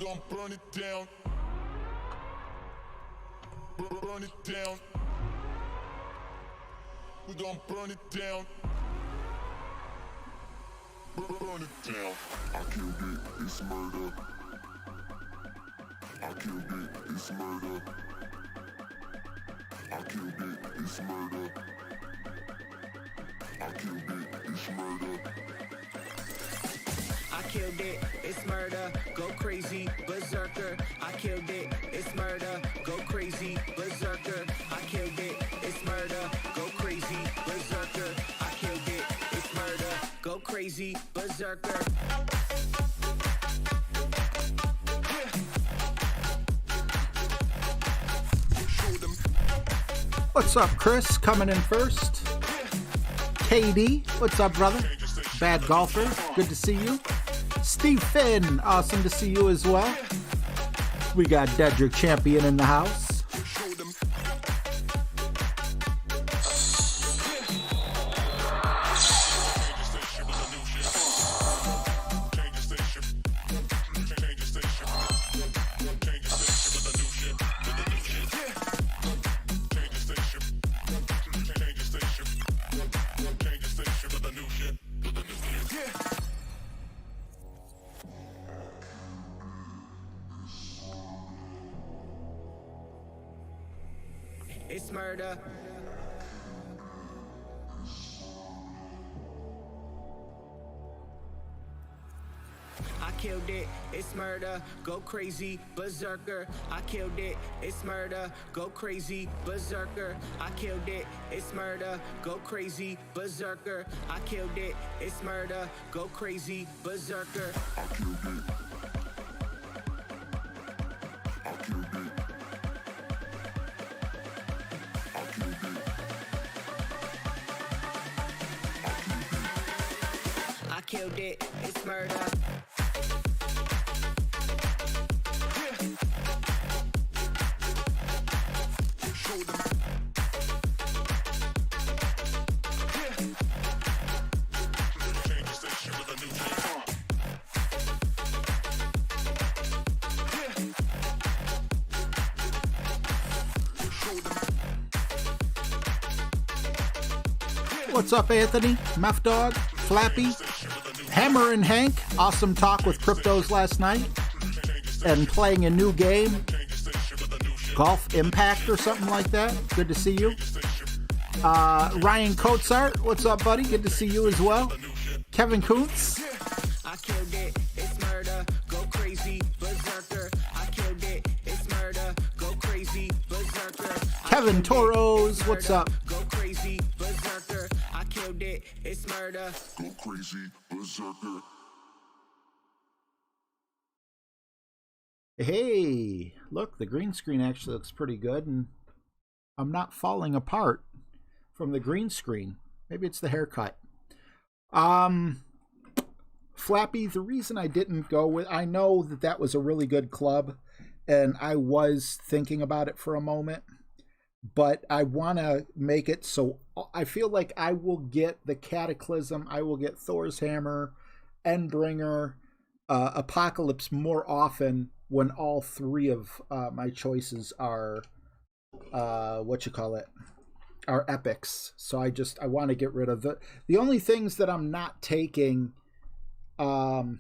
gon' burn it down. Burn it down. We gon' burn it down. Burn it down. I killed it, it's murder. I killed it, it's murder. I killed it, it's murder. I killed it, it's murder. I killed it, it's murder, go crazy, berserker. I killed it, it's murder, go crazy, berserker. I killed it, it's murder, go crazy, berserker. I killed it, it's murder, go crazy, berserker. What's up, Chris? Coming in first. KD, what's up, brother? Bad Golfer, good to see you. Steve Finn, awesome to see you as well. We got Dedrick Champion in the house. It's murder. I killed it, it's murder, go crazy, berserker. I killed it, it's murder, go crazy, berserker. I killed it, it's murder, go crazy, berserker. I killed it, it's murder, go crazy, berserker. I killed it. I killed it. I killed it, it's murder. What's up, Anthony? Muff Dog, Flappy, Hammer and Hank. Awesome talk with Cryptos last night. And playing a new game. Golf Impact or something like that. Good to see you. Ryan Coatsart, what's up, buddy? Good to see you as well. Kevin Kuntz. I killed it, it's murder, go crazy, berserker. I killed it, it's murder, go crazy, berserker. Kevin Toros, what's up? Go crazy, berserker. I killed it, it's murder. Go crazy, berserker. Hey, look, the green screen actually looks pretty good, and I'm not falling apart from the green screen. Maybe it's the haircut. Flappy, the reason I didn't go with, I know that that was a really good club, and I was thinking about it for a moment, but I want to make it so I feel like I will get the Cataclysm, I will get Thor's Hammer, Endbringer, Apocalypse more often when all three of my choices are, are epics. So I want to get rid of the only things that I'm not taking, my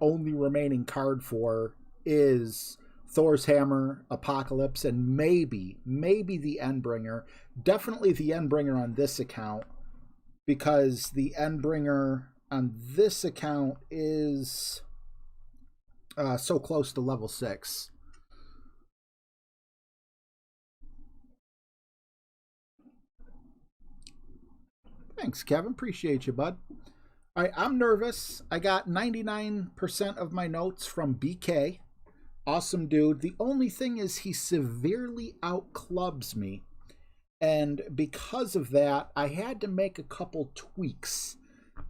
only remaining card for is Thor's Hammer, Apocalypse, and maybe the Endbringer. Definitely the Endbringer on this account, because the Endbringer on this account is so close to level 6. Thanks, Kevin. Appreciate you, bud. All right, I'm nervous. I got 99% of my notes from BK. Awesome dude. The only thing is he severely outclubs me. And because of that, I had to make a couple tweaks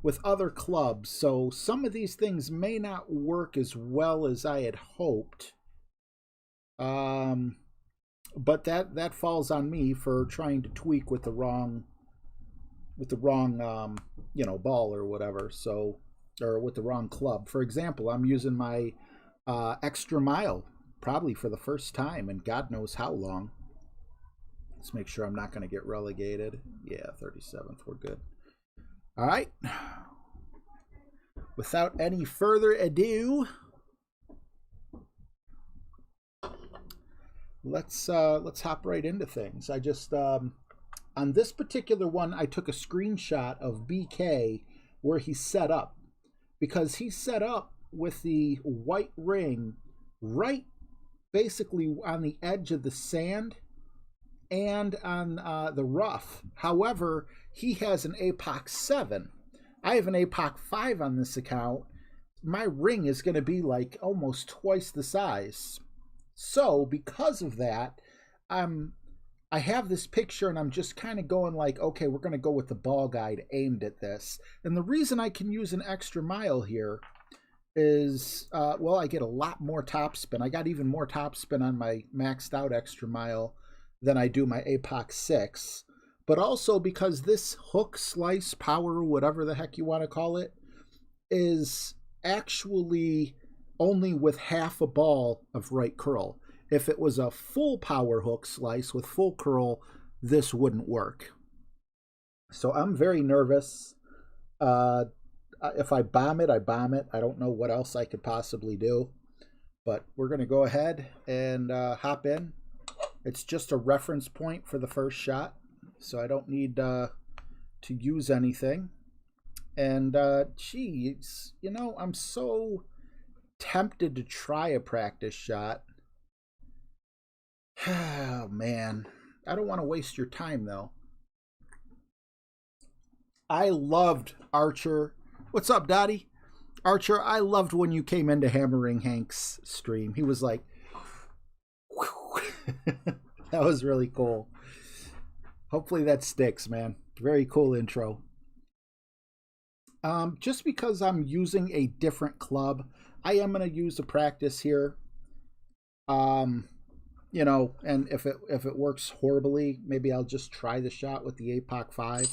with other clubs. So some of these things may not work as well as I had hoped. But that falls on me for trying to tweak with the wrong ball or whatever. So or with the wrong club. For example, I'm using my extra mile probably for the first time in God knows how long. Let's make sure I'm not going to get relegated. Yeah, 37th, we're good. All right. Without any further ado, let's hop right into things. I just on this particular one, I took a screenshot of BK where he's set up, because he's set up with the white ring right basically on the edge of the sand and on the rough. However, he has an APOC 7. I have an APOC 5 on this account. My ring is going to be like almost twice the size. So because of that, I have this picture and I'm just kind of going like, okay, we're going to go with the ball guide aimed at this. And the reason I can use an extra mile here is, well, I get a lot more top spin. I got even more top spin on my maxed out extra mile than I do my APOC 6. But also because this hook, slice, power, whatever the heck you want to call it, is actually only with half a ball of right curl. If it was a full power hook slice with full curl, this wouldn't work. So I'm very nervous. If I bomb it, I bomb it. I don't know what else I could possibly do. But we're going to go ahead and hop in. It's just a reference point for the first shot, so I don't need to use anything. And geez, you know, I'm so tempted to try a practice shot. Oh man, I don't want to waste your time though. I loved Archer. What's up, Dottie? Archer, I loved when you came into Hammering Hank's stream. He was like, that was really cool. Hopefully that sticks, man. Very cool intro. Just because I'm using a different club, I am going to use a practice here. You know, and if it works horribly, maybe I'll just try the shot with the APOC 5.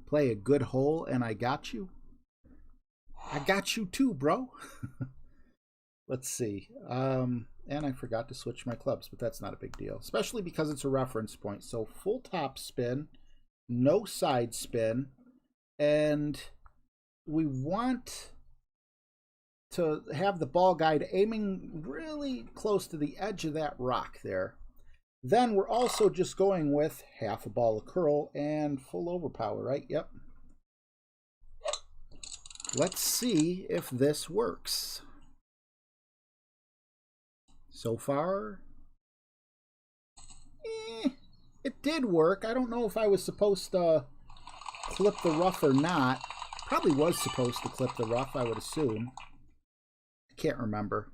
Play a good hole and I got you. I got you too, bro. Let's see. And I forgot to switch my clubs, but that's not a big deal, especially because it's a reference point. So full top spin, no side spin, and we want to have the ball guide aiming really close to the edge of that rock there. Then we're also just going with half a ball of curl and full overpower, right? Yep. Let's see if this works. So far, it did work. I don't know if I was supposed to clip the rough or not. Probably was supposed to clip the rough, I would assume. I can't remember.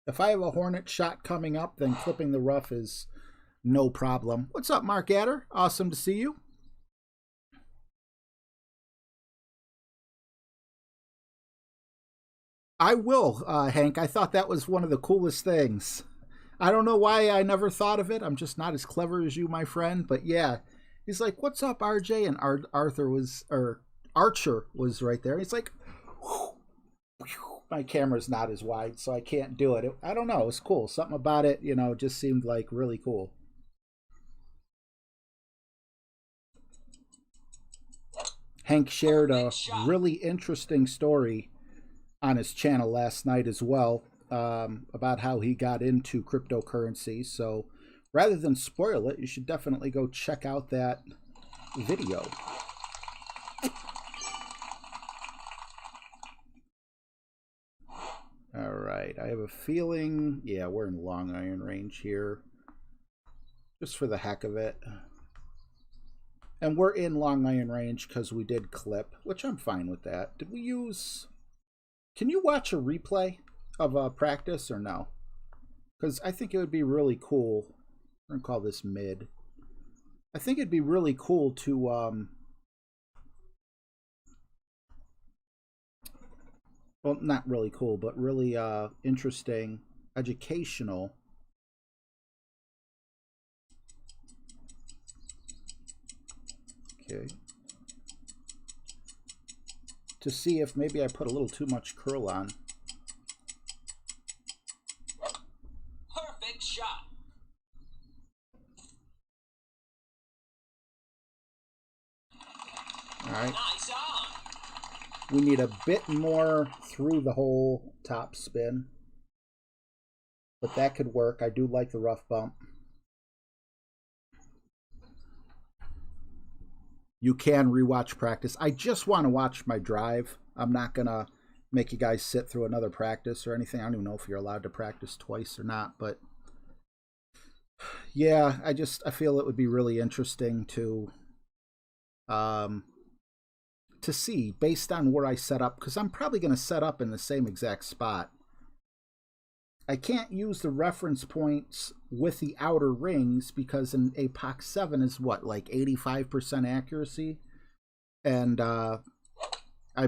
If I have a hornet shot coming up, then clipping the rough is no problem. What's up, Mark Adder? Awesome to see you. I will, Hank. I thought that was one of the coolest things. I don't know why I never thought of it. I'm just not as clever as you, my friend. But yeah, he's like, "What's up, RJ?" And Archer was right there. He's like, whew, whew. My camera's not as wide, so I can't do it. I don't know. It's cool. Something about it, you know, just seemed like really cool. Hank shared a really interesting story on his channel last night as well, about how he got into cryptocurrency. So rather than spoil it, you should definitely go check out that video. All right, I have a feeling, yeah, we're in long iron range here, just for the heck of it. And we're in long iron range because we did clip, which I'm fine with that. Did we use... Can you watch a replay of a practice or no? Because I think it would be really cool. We're going to call this mid. I think it'd be really cool to... well, not really cool, but really interesting, educational Okay. To see if maybe I put a little too much curl on. Perfect shot. All right. Nice on. We need a bit more through the whole top spin. But that could work. I do like the rough bump. You can rewatch practice. I just want to watch my drive. I'm not going to make you guys sit through another practice or anything. I don't even know if you're allowed to practice twice or not. But yeah, I feel it would be really interesting to see based on where I set up. Because I'm probably going to set up in the same exact spot. I can't use the reference points with the outer rings because an APOC 7 is what, like 85% accuracy? And I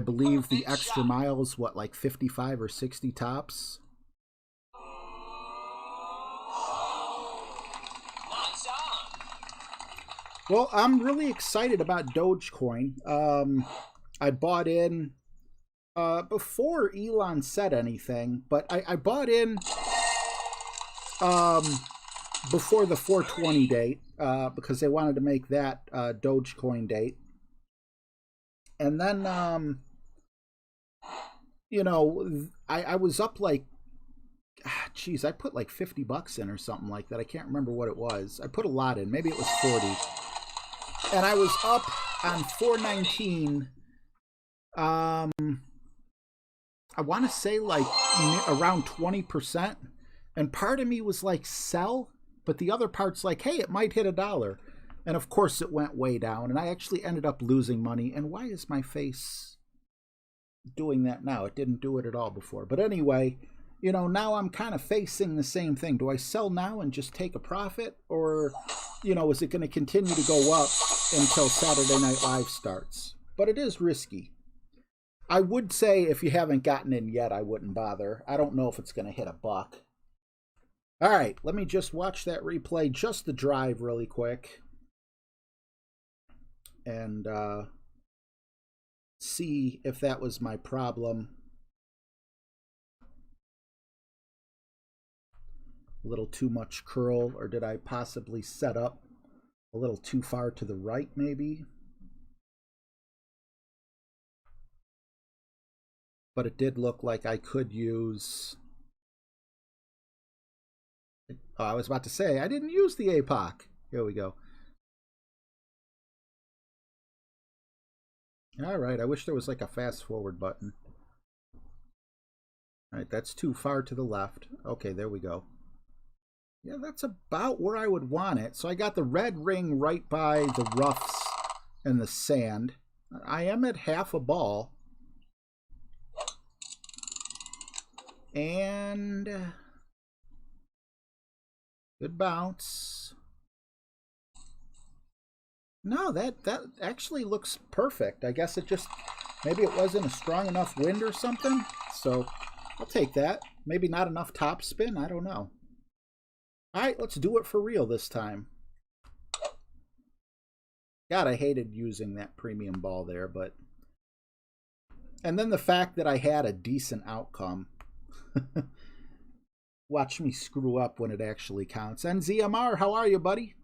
believe the extra mile is what, like 55 or 60 tops? Well, I'm really excited about Dogecoin. I bought in before Elon said anything, but I bought in before the 420 date because they wanted to make that Dogecoin date. And then, you know, I was up like, geez, I put like 50 bucks in or something like that. I can't remember what it was. I put a lot in. Maybe it was 40. And I was up on 419. I want to say like around 20%. And part of me was like, sell. But the other part's like, hey, it might hit $1. And of course it went way down. And I actually ended up losing money. And why is my face doing that now? It didn't do it at all before. But anyway, you know, now I'm kind of facing the same thing. Do I sell now and just take a profit? Or, you know, is it going to continue to go up until Saturday Night Live starts? But it is risky. I would say if you haven't gotten in yet, I wouldn't bother. I don't know if it's going to hit $1. All right, let me just watch that replay, just the drive really quick. And see if that was my problem. A little too much curl, or did I possibly set up a little too far to the right, maybe? But it did look like I could use... Oh, I was about to say, I didn't use the APOC. Here we go. All right, I wish there was like a fast forward button. All right, that's too far to the left. Okay, there we go. Yeah, that's about where I would want it. So I got the red ring right by the roughs and the sand. I am at half a ball. And good bounce. No, that actually looks perfect. I guess it just, maybe it wasn't a strong enough wind or something. So I'll take that. Maybe not enough top spin. I don't know. All right, let's do it for real this time. God, I hated using that premium ball there, but... And then the fact that I had a decent outcome. Watch me screw up when it actually counts. NZMR, how are you, buddy?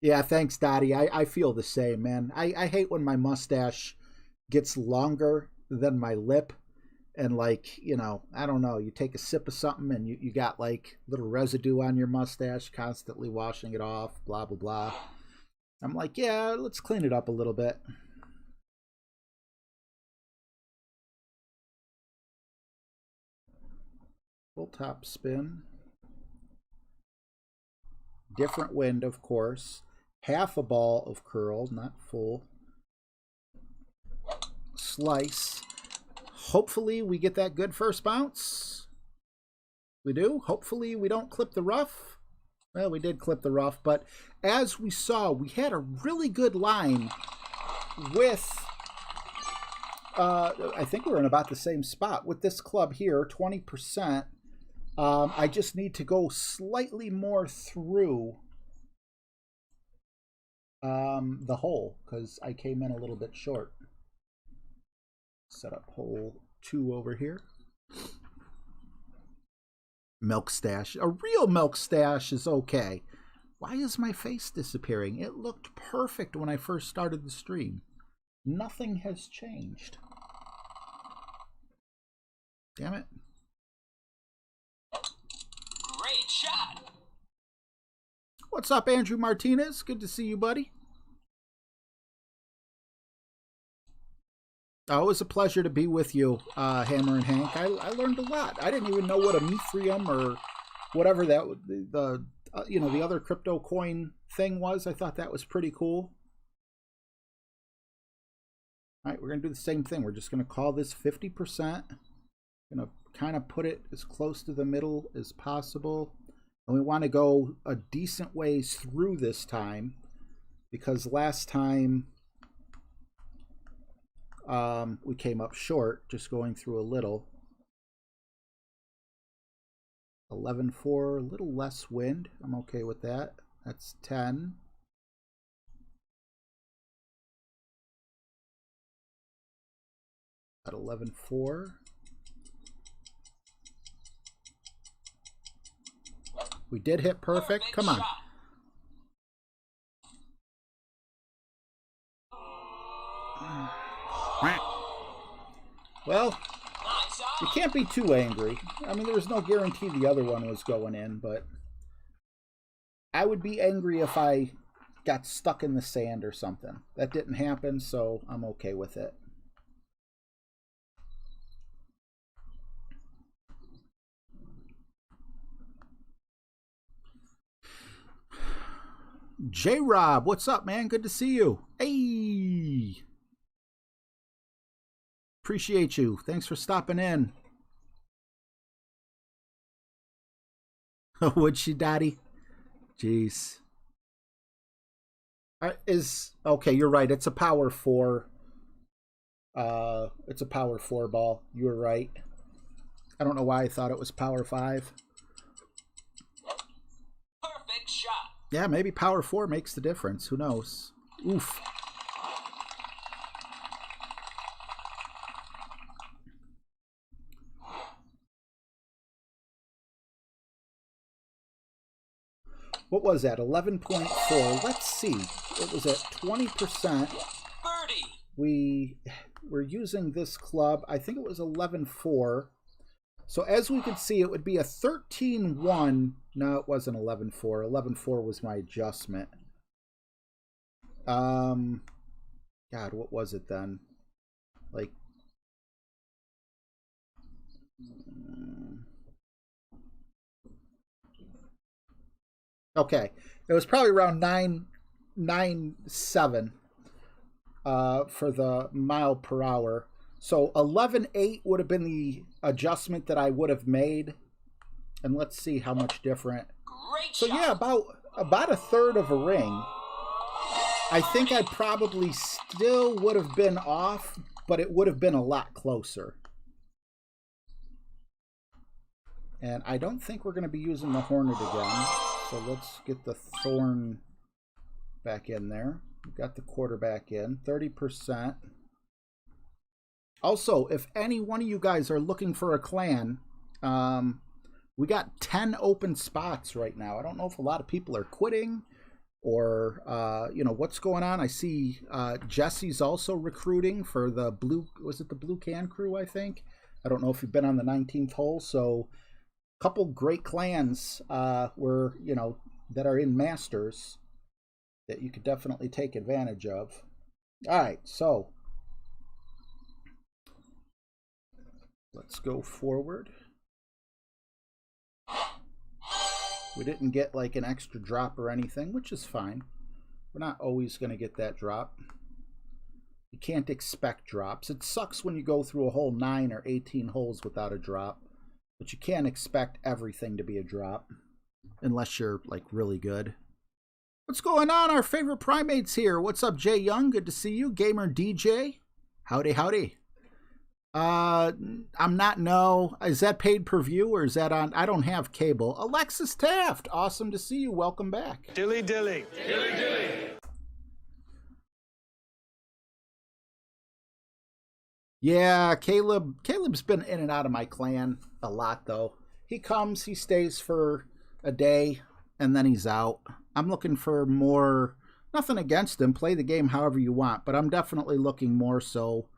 Yeah, thanks, Dottie. I feel the same, man. I hate when my mustache gets longer than my lip. And like, you know, I don't know, you take a sip of something and you got like little residue on your mustache, constantly washing it off, blah, blah, blah. I'm like, yeah, let's clean it up a little bit. Full top spin. Different wind, of course. Half a ball of curl, not full. Slice. Hopefully we get that good first bounce. We do. Hopefully we don't clip the rough. Well, we did clip the rough, but as we saw, we had a really good line with, I think we're in about the same spot with this club here, 20%. I just need to go slightly more through the hole because I came in a little bit short. Set up hole 2 over here. Milk stash. A real milk stash is okay. Why is my face disappearing? It looked perfect when I first started the stream. Nothing has changed. Damn it. Great shot. What's up, Andrew Martinez? Good to see you, buddy. Oh, it was a pleasure to be with you, Hammer and Hank. I learned a lot. I didn't even know what a Mithrium or whatever that the you know, the other crypto coin thing was. I thought that was pretty cool. All right, we're gonna do the same thing. We're just gonna call this 50%. Gonna kind of put it as close to the middle as possible, and we want to go a decent ways through this time because last time we came up short just going through a little. 11.4, a little less wind. I'm okay with that. That's 10. At 11.4. We did hit perfect. Come on. Well, you can't be too angry. I mean, there was no guarantee the other one was going in, but I would be angry if I got stuck in the sand or something. That didn't happen, so I'm okay with it. J-Rob, what's up, man? Good to see you. Hey! Appreciate you. Thanks for stopping in. Would she, Daddy? Jeez. Okay, you're right. It's a power 4. It's a power 4 ball. You were right. I don't know why I thought it was power 5. Perfect shot. Yeah, maybe power 4 makes the difference. Who knows? Oof. What was that? 11.4. Let's see. It was at 20%. Birdie. We were using this club. I think it was 11.4. So as we can see, it would be a 13.1. No, it wasn't 11.4. 11.4 was my adjustment. God, what was it then? Like, okay, it was probably around 9.7 for the mile per hour. So 11.8 would have been the adjustment that I would have made. And let's see how much different. Great So shot. yeah, about a third of a ring. I think I probably still would have been off, but it would have been a lot closer. And I don't think we're going to be using the Hornet again. So let's get the Thorn back in there. We've got the quarterback in, 30%. Also, if any one of you guys are looking for a clan, we got 10 open spots right now. I don't know if a lot of people are quitting or, you know, what's going on. I see Jesse's also recruiting for the blue, was it the Blue Can crew, I think? I don't know if you've been on the 19th hole. So a couple great clans were, you know, that are in Masters that you could definitely take advantage of. All right, so let's go forward. We didn't get like an extra drop or anything, which is fine. We're not always going to get that drop. You can't expect drops. It sucks when you go through a whole 9 or 18 holes without a drop, but you can't expect everything to be a drop unless you're like really good. What's going on? Our favorite primates here. What's up, Jay Young? Good to see you. Gamer DJ. Howdy, howdy. I'm not, no. Is that paid per view or is that on? I don't have cable. Alexis Taft, awesome to see you. Welcome back. Dilly dilly. Dilly dilly. Yeah, Caleb's been in and out of my clan a lot, though. He comes, he stays for a day, and then he's out. I'm looking for more, nothing against him. Play the game however you want, but I'm definitely looking more so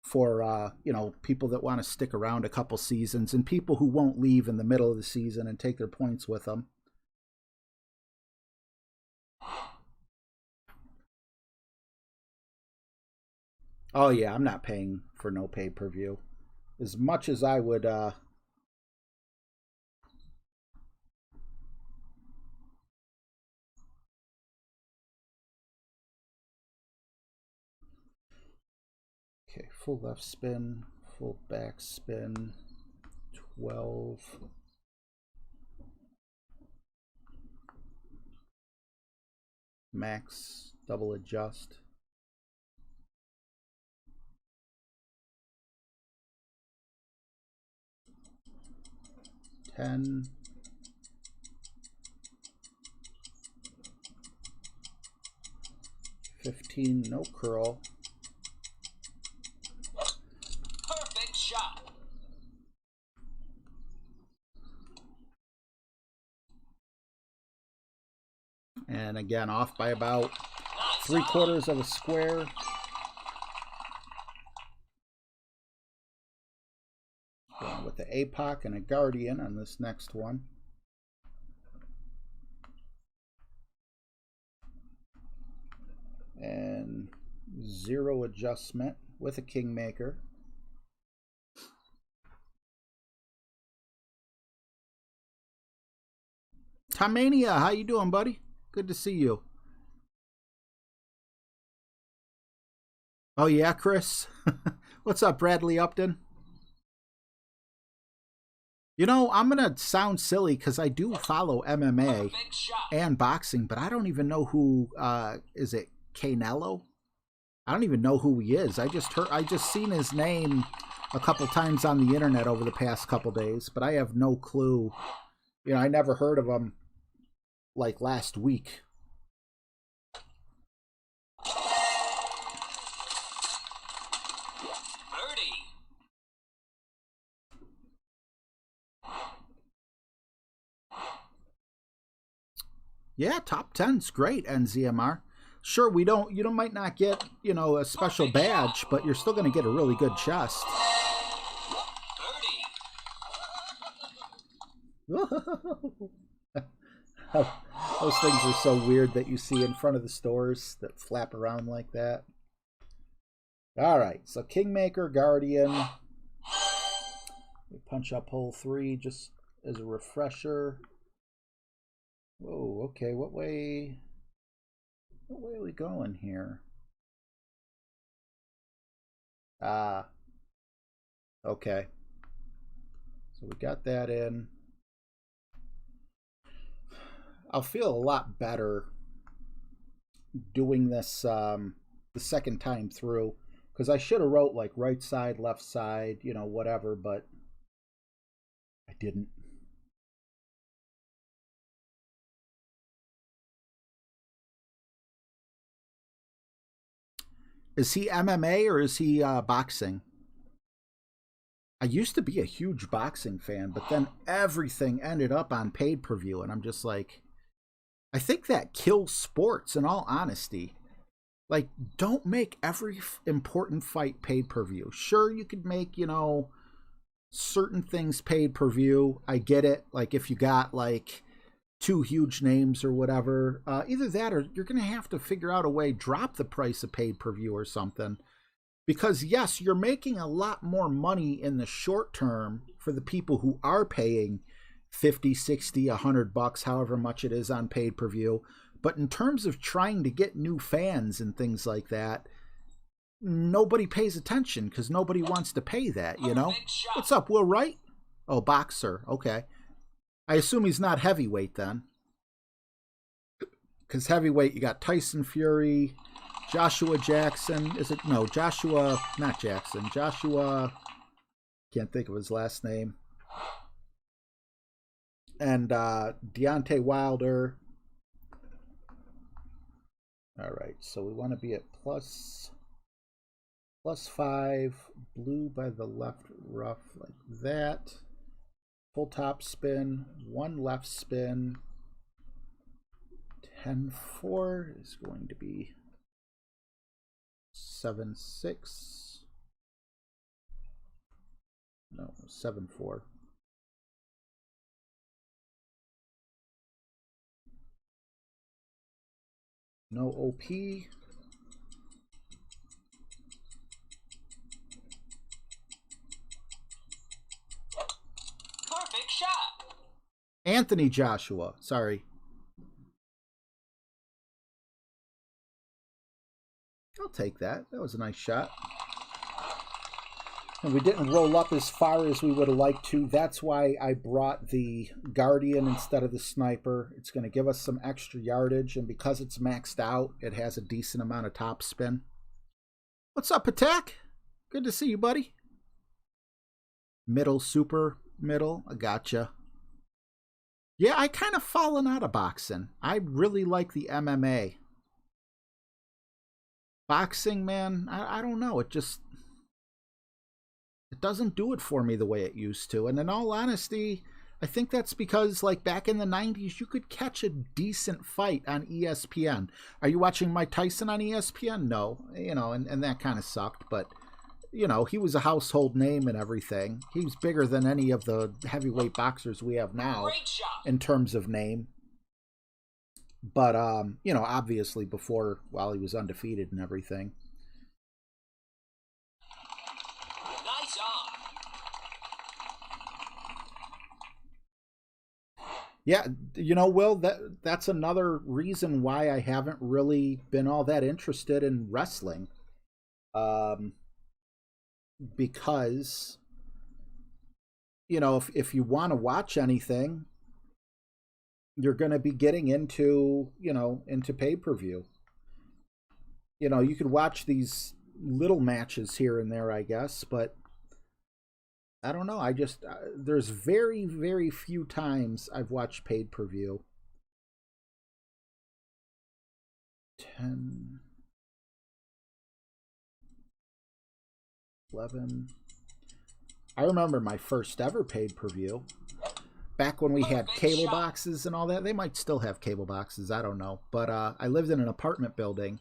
for, you know, people that want to stick around a couple seasons and people who won't leave in the middle of the season and take their points with them. Oh, yeah, I'm not paying for no pay-per-view. As much as I would... Okay, full left spin, full back spin, 12. Max, double adjust. $10. $15, no curl. Perfect shot. And again, off by about 3/4 of a square. Going with the APOC and a Guardian on this next one. And 0 adjustment with a Kingmaker. Tomania, how you doing, buddy? Good to see you. Oh yeah, Chris. What's up, Bradley Upton? You know, I'm going to sound silly because I do follow MMA and boxing, but I don't even know who, is it Canelo? I don't even know who he is. I just seen his name a couple times on the internet over the past couple days, but I have no clue. You know, I never heard of him like last week. Yeah, top 10's great, NZMR. Sure, you might not get, you know, a special badge, but you're still going to get a really good chest. Those things are so weird that you see in front of the stores that flap around like that. All right, so Kingmaker, Guardian. We punch up hole 3 just as a refresher. Whoa, okay, what way are we going here? Ah, okay. So we got that in. I'll feel a lot better doing this the second time through, because I should have wrote like right side, left side, you know, whatever, but I didn't. Is he MMA or is he boxing? I used to be a huge boxing fan, but then everything ended up on pay-per-view, and I'm just like, I think that kills sports, in all honesty. Like, don't make every important fight pay-per-view. Sure, you could make, you know, certain things pay-per-view. I get it. Like, if you got, like, 2 huge names or whatever, either that or you're going to have to figure out a way, drop the price of pay-per-view or something. Because yes, you're making a lot more money in the short term for the people who are paying 50, 60, $100, however much it is on pay-per-view. But in terms of trying to get new fans and things like that, nobody pays attention because nobody wants to pay that, you know? What's up, Will Wright? Oh, boxer. Okay. I assume he's not heavyweight then. Because heavyweight, you got Tyson Fury, Joshua Jackson. Is it? No, Joshua, not Jackson. Joshua, can't think of his last name. And Deontay Wilder. All right, so we want to be at +5, blue by the left rough like that. Full top spin, 1 left spin. 10-4 is going to be 7-6. No, 7-4. No OP. Perfect shot. Anthony Joshua. Sorry. I'll take that. That was a nice shot. And we didn't roll up as far as we would have liked to. That's why I brought the Guardian instead of the Sniper. It's going to give us some extra yardage, and because it's maxed out, it has a decent amount of top spin. What's up, Attack? Good to see you, buddy. Middle, super middle. I gotcha. Yeah, I kind of fallen out of boxing. I really like the MMA. Boxing, man, I don't know. It doesn't do it for me the way it used to. And in all honesty, I think that's because, like, back in the 90s, you could catch a decent fight on ESPN. Are you watching Mike Tyson on ESPN? No. You know, and that kind of sucked. But, you know, he was a household name and everything. He was bigger than any of the heavyweight boxers we have now in terms of name. But, you know, obviously before, while he was undefeated and everything. Nice on. Yeah, you know, Will, that's another reason why I haven't really been all that interested in wrestling. Because, you know, if you want to watch anything, you're going to be getting into, you know, into pay-per-view. You know, you could watch these little matches here and there, I guess, but I don't know. I just, there's very, very few times I've watched pay-per-view. 10, 11. I remember my first ever pay-per-view. Back when we had cable boxes and all that. They might still have cable boxes, I don't know. But I lived in an apartment building,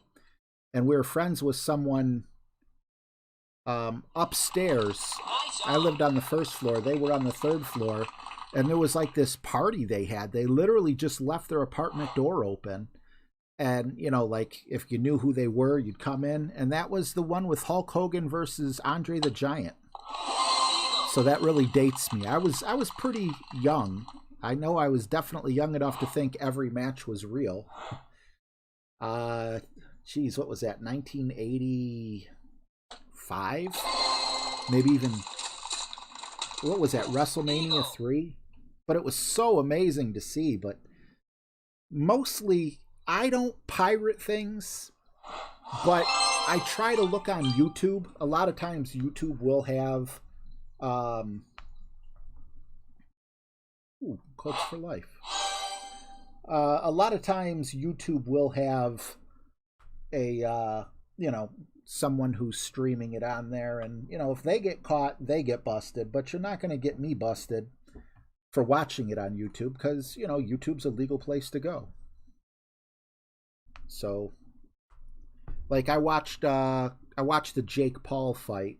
and we were friends with someone upstairs. I lived on the first floor. They were on the third floor. And there was like this party they had. They literally just left their apartment door open. And, you know, like, if you knew who they were, you'd come in. And that was the one with Hulk Hogan versus Andre the Giant. So that really dates me. I was pretty young. I know I was definitely young enough to think every match was real. Geez, what was that? 1985? Maybe even, what was that? WrestleMania 3? But it was so amazing to see. But mostly, I don't pirate things, but I try to look on YouTube. A lot of times YouTube will have Coach for Life. A lot of times YouTube will have a you know, someone who's streaming it on there, and you know, if they get caught, they get busted, but you're not going to get me busted for watching it on YouTube, because, you know, YouTube's a legal place to go. So, like, I watched the Jake Paul fight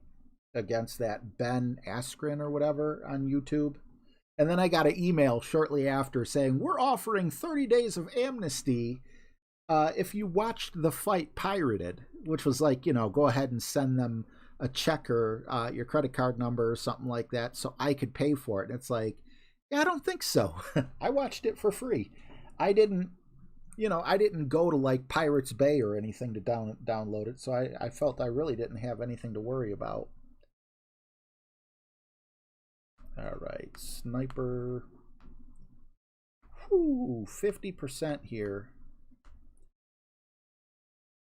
against that Ben Askren or whatever on YouTube. And then I got an email shortly after saying, we're offering 30 days of amnesty if you watched the fight pirated, which was like, you know, go ahead and send them a check or your credit card number or something like that so I could pay for it. And it's like, yeah, I don't think so. I watched it for free. I didn't go to like Pirates Bay or anything to download it. So I felt I really didn't have anything to worry about. All right, Sniper. Whew, 50% here.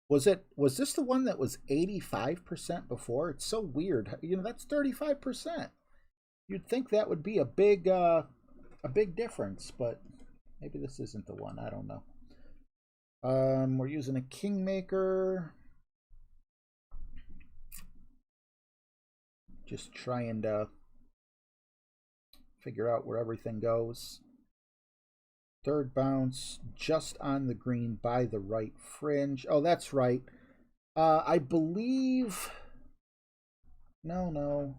Was this the one that was 85% before? It's so weird. You know, that's 35%. You'd think that would be a big difference, but maybe this isn't the one. I don't know. We're using a Kingmaker. Just trying to figure out where everything goes. Third bounce, just on the green by the right fringe. Oh, that's right. I believe... No.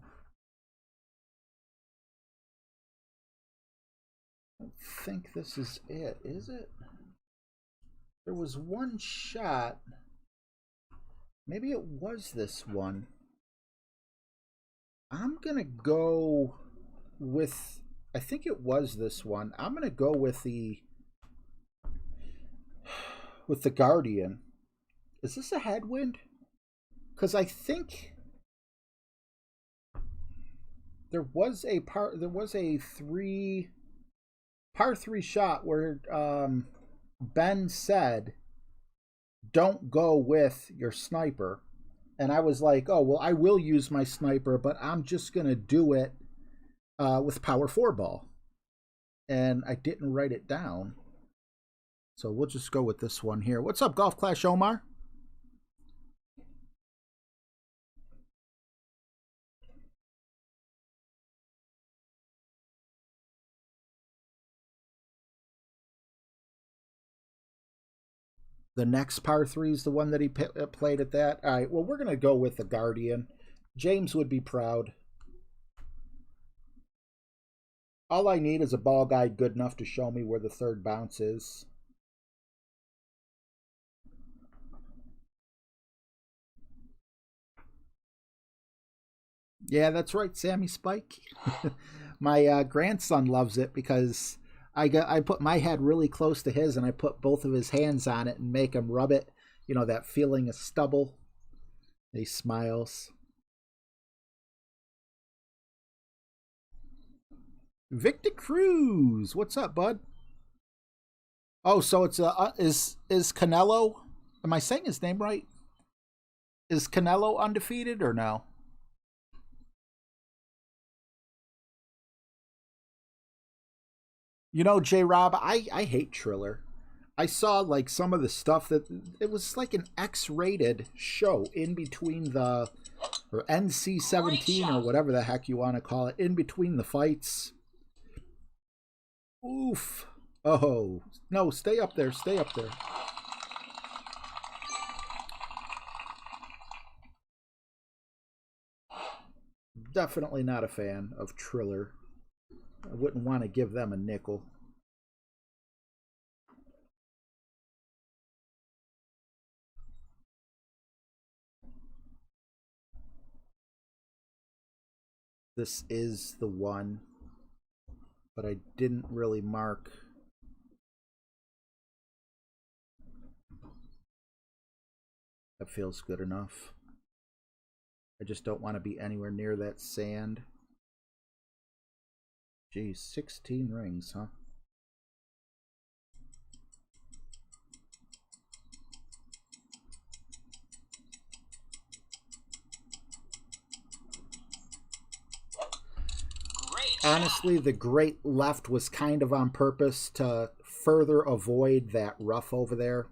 I don't think this is it, is it? There was one shot. Maybe it was this one. I'm going to go with... I think it was this one. I'm going to go with the Guardian. Is this a headwind? Because I think there was a par 3 shot where Ben said, "Don't go with your sniper," and I was like, "Oh well, I will use my sniper, but I'm just going to do it with power 4 ball," and I didn't write it down, so we'll just go with this one here. What's up, Golf Clash Omar? The next par 3 is the one that he played at that. All right, well, we're going to go with the Guardian. James would be proud. All I need is a ball guide good enough to show me where the third bounce is. Yeah, that's right, Sammy Spike. My grandson loves it because I put my head really close to his and I put both of his hands on it and make him rub it. You know, that feeling of stubble. He smiles. Victor Cruz, what's up, bud? Oh, so it's is Canelo? Am I saying his name right? Is Canelo undefeated or no? You know, J-Rob, I hate Triller. I saw like some of the stuff that it was like an X-rated show in between the or NC-17 or whatever the heck you want to call it, in between the fights. Oof. Oh, no, stay up there, stay up there. Definitely not a fan of Triller. I wouldn't want to give them a nickel. This is the one, but I didn't really mark. That feels good enough. I just don't want to be anywhere near that sand. Geez, 16 rings, huh? Honestly, the great left was kind of on purpose to further avoid that rough over there.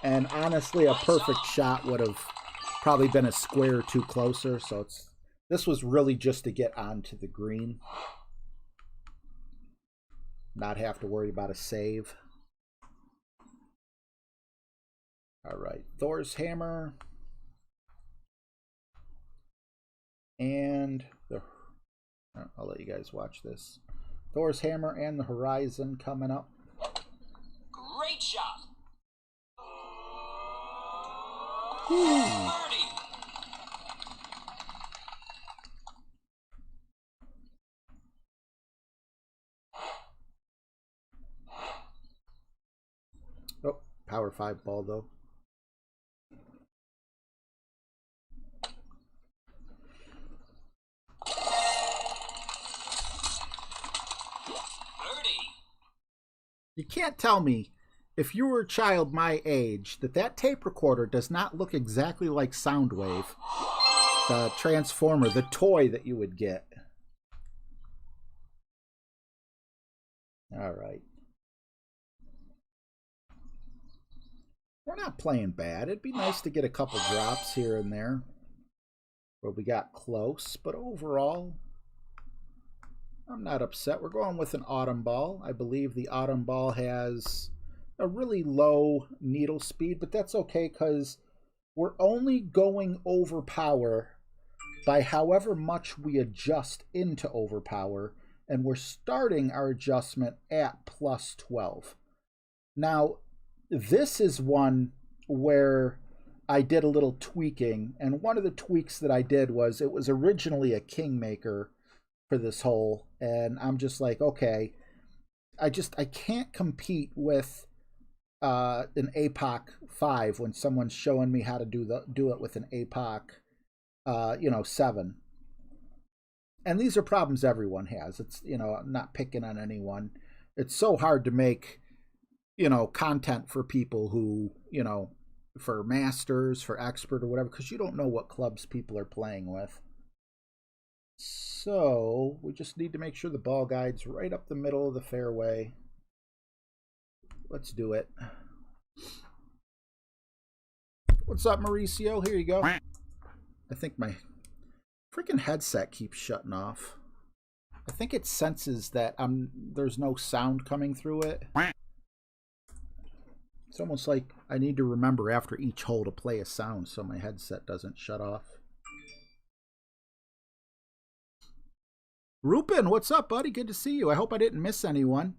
And honestly, a perfect shot would have probably been a square or two closer. So this was really just to get onto the green. Not have to worry about a save. All right, Thor's Hammer. And I'll let you guys watch this. Thor's Hammer and the Horizon coming up. Great shot. Birdie. Oh, power 5 ball though. You can't tell me if you were a child my age, that tape recorder does not look exactly like Soundwave, the Transformer, the toy that you would get. All right. We're not playing bad. It'd be nice to get a couple drops here and there where we got close, but overall, I'm not upset. We're going with an Autumn Ball. I believe the Autumn Ball has a really low needle speed, but that's okay because we're only going overpower by however much we adjust into overpower, and we're starting our adjustment at plus 12. Now, this is one where I did a little tweaking, and one of the tweaks that I did was it was originally a Kingmaker for this hole, and I'm just like, okay, I can't compete with an APOC 5 when someone's showing me how to do it with an APOC 7. And these are problems everyone has. It's, I'm not picking on anyone. It's so hard to make content for people who, for masters, for expert or whatever, because you don't know what clubs people are playing with. So we just need to make sure the ball guide's right up the middle of the fairway. Let's do it. What's up, Mauricio? Here you go. I think my freaking headset keeps shutting off. I think it senses that there's no sound coming through it. It's almost like I need to remember after each hole to play a sound so my headset doesn't shut off. Rupin, what's up, buddy? Good to see you. I hope I didn't miss anyone.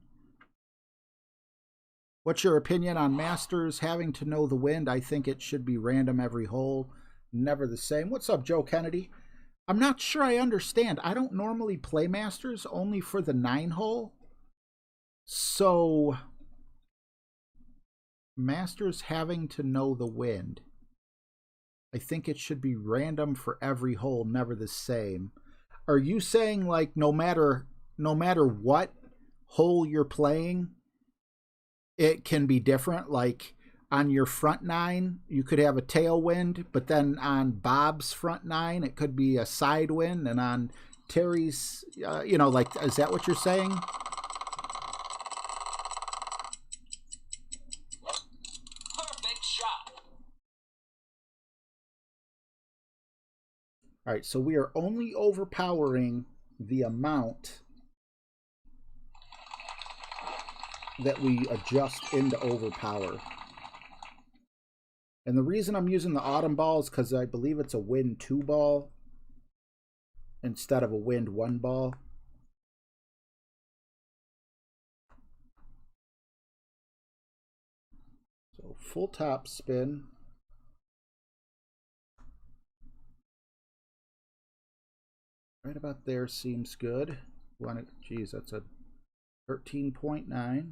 What's your opinion on Masters having to know the wind? I think it should be random every hole, never the same. What's up, Joe Kennedy? I'm not sure I understand. I don't normally play Masters, only for the 9-hole. So Masters having to know the wind. I think it should be random for every hole, never the same. Are you saying like no matter what hole you're playing, it can be different? Like on your front 9, you could have a tailwind, but then on Bob's front 9, it could be a side wind, and on Terry's, like, is that what you're saying? Perfect shot. All right, so we are only overpowering the amount that we adjust into overpower. And the reason I'm using the Autumn Ball is because I believe it's a Wind 2 ball instead of a Wind 1 ball. So full top spin. Right about there seems good. Geez, that's a 13.9.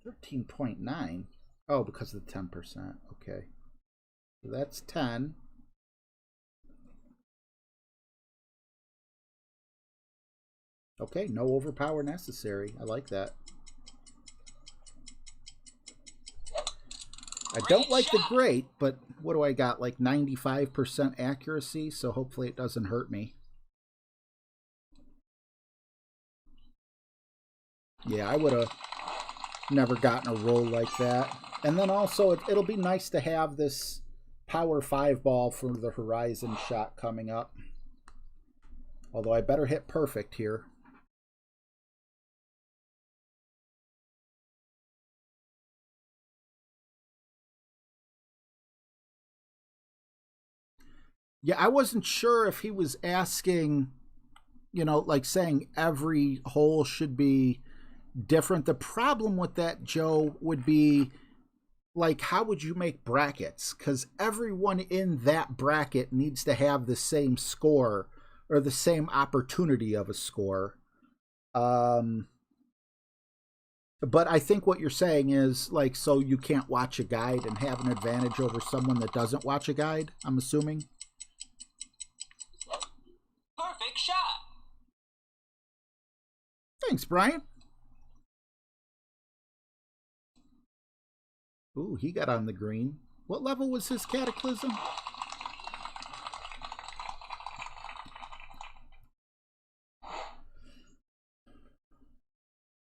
13.9. Oh, because of the 10%. Okay. So that's 10. Okay, no overpower necessary. I like that. I don't like the great, but what do I got? Like 95% accuracy, so hopefully it doesn't hurt me. Yeah, I would have never gotten a roll like that. And then also, it'll be nice to have this Power 5 ball for the Horizon shot coming up. Although I better hit perfect here. Yeah, I wasn't sure if he was asking, like saying every hole should be different. The problem with that, Joe, would be like, how would you make brackets? Because everyone in that bracket needs to have the same score or the same opportunity of a score. But I think what you're saying is like, so you can't watch a guide and have an advantage over someone that doesn't watch a guide, I'm assuming. Perfect shot. Thanks, Brian. Ooh, he got on the green. What level was his Cataclysm?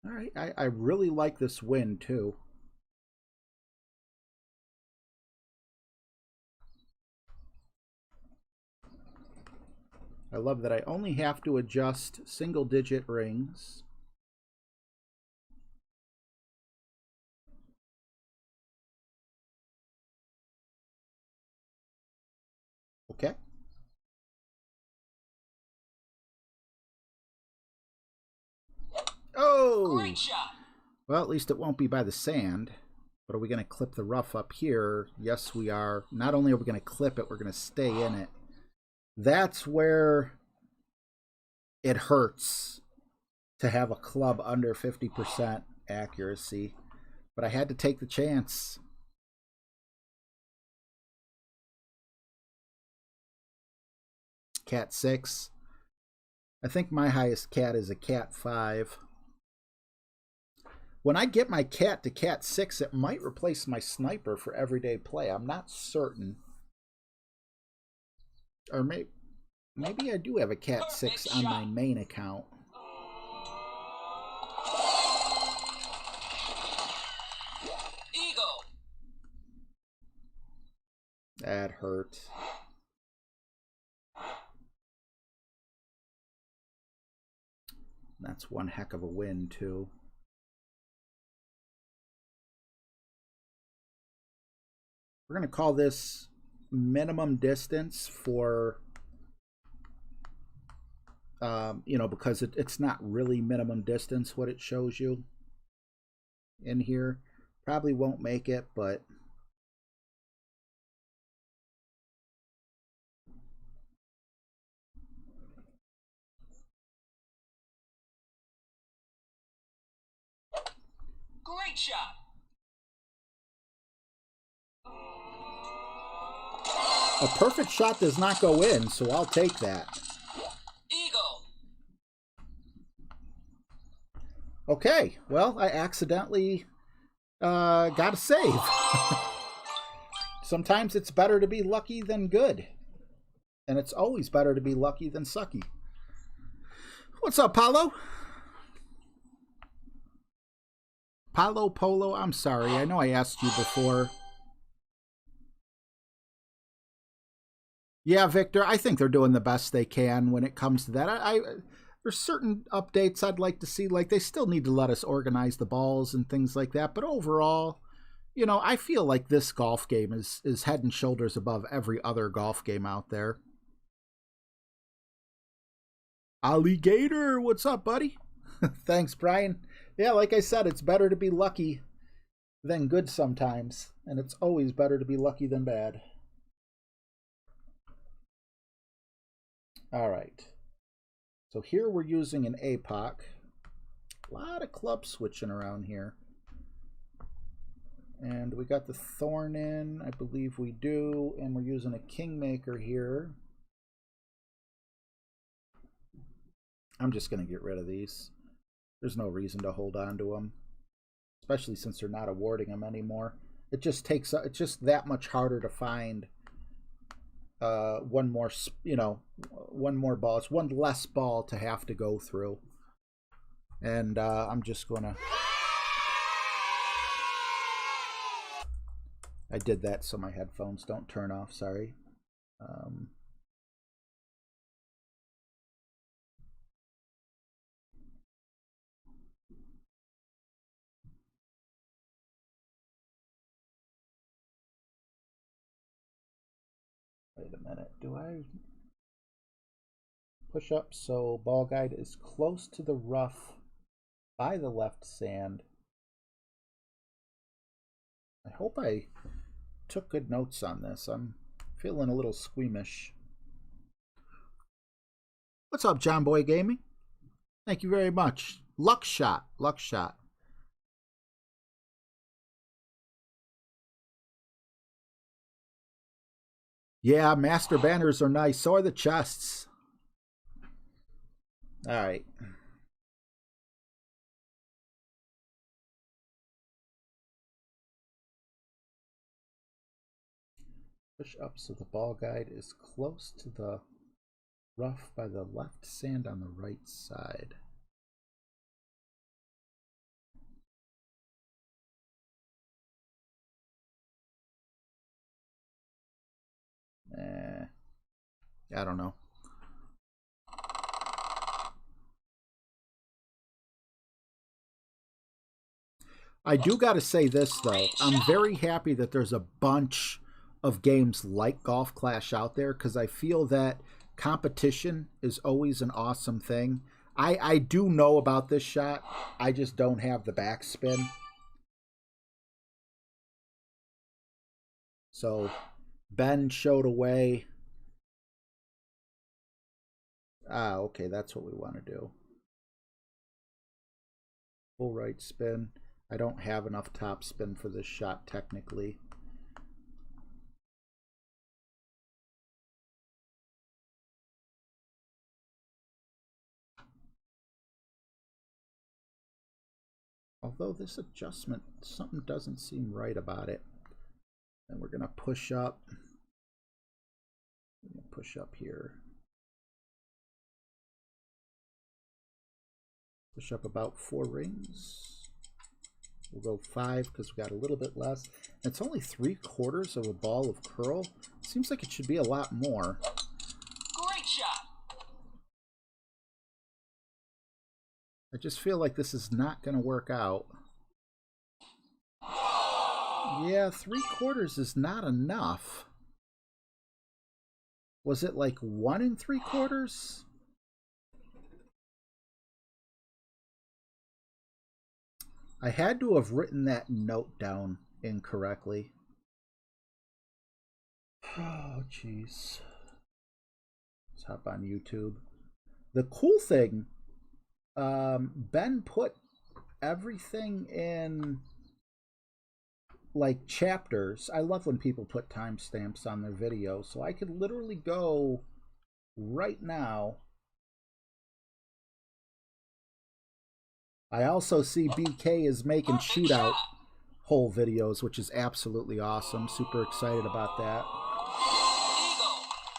All right, I really like this win, too. I love that I only have to adjust single-digit rings. Okay. Oh! Great shot. Well, at least it won't be by the sand. But are we going to clip the rough up here? Yes, we are. Not only are we going to clip it, we're going to stay in it. That's where it hurts to have a club under 50% accuracy. But I had to take the chance. Cat 6. I think my highest cat is a cat 5. When I get my cat to cat 6, it might replace my sniper for everyday play. I'm not certain. Or maybe I do have a cat 6 on my main account. Eagle. That hurt. That's one heck of a win, too. We're going to call this minimum distance for, you know, because it's not really minimum distance what it shows you in here. Probably won't make it, but Great shot. a perfect shot does not go in, so I'll take that. Eagle. Okay, well, I accidentally got a save. Sometimes it's better to be lucky than good. And it's always better to be lucky than sucky. What's up, Paulo? Paulo Polo, I'm sorry. I know I asked you before. Yeah, Victor, I think they're doing the best they can when it comes to that. There's certain updates I'd like to see. Like, they still need to let us organize the balls and things like that. But overall, you know, I feel like this golf game is head and shoulders above every other golf game out there. Alligator, what's up, buddy? Thanks, Brian. Yeah, like I said, it's better to be lucky than good sometimes. And it's always better to be lucky than bad. All right. So here we're using an APOC. A lot of club switching around here. And we got the Thorn in, I believe we do. And we're using a Kingmaker here. I'm just going to get rid of these. There's no reason to hold on to them. Especially since they're not awarding them anymore. It just takes, it's just that much harder to find one more, you know, one more ball. It's one less ball to have to go through. And I'm just going to... I did that so my headphones don't turn off, sorry. Wait a minute, do I push up so ball guide is close to the rough by the left sand? I hope I took good notes on this. I'm feeling a little squeamish. What's up, John Boy Gaming? Thank you very much. Luck shot, luck shot. Yeah, master banners are nice. So are the chests. All right. Push up so the ball guide is close to the rough by the left sand on the right side. I don't know. I do got to say this, though. I'm very happy that there's a bunch of games like Golf Clash out there, because I feel that competition is always an awesome thing. I do know about this shot. I just don't have the backspin. So Ben showed a way. Ah, okay, that's what we want to do. Full right spin. I don't have enough top spin for this shot technically. Although this adjustment, something doesn't seem right about it. And we're going to push up. Push up here. Push up about 4 rings. We'll go 5 because we got a little bit less. And it's only 3/4 of a ball of curl. Seems like it should be a lot more. Great shot. I just feel like this is not going to work out. Yeah, 3/4 is not enough. Was it like 1 3/4? I had to have written that note down incorrectly. Oh, jeez. Let's hop on YouTube. The cool thing, Ben put everything in like chapters. I love when people put timestamps on their videos, so I could literally go right now. I also see BK is making shootout hole videos, which is absolutely awesome. Super excited about that.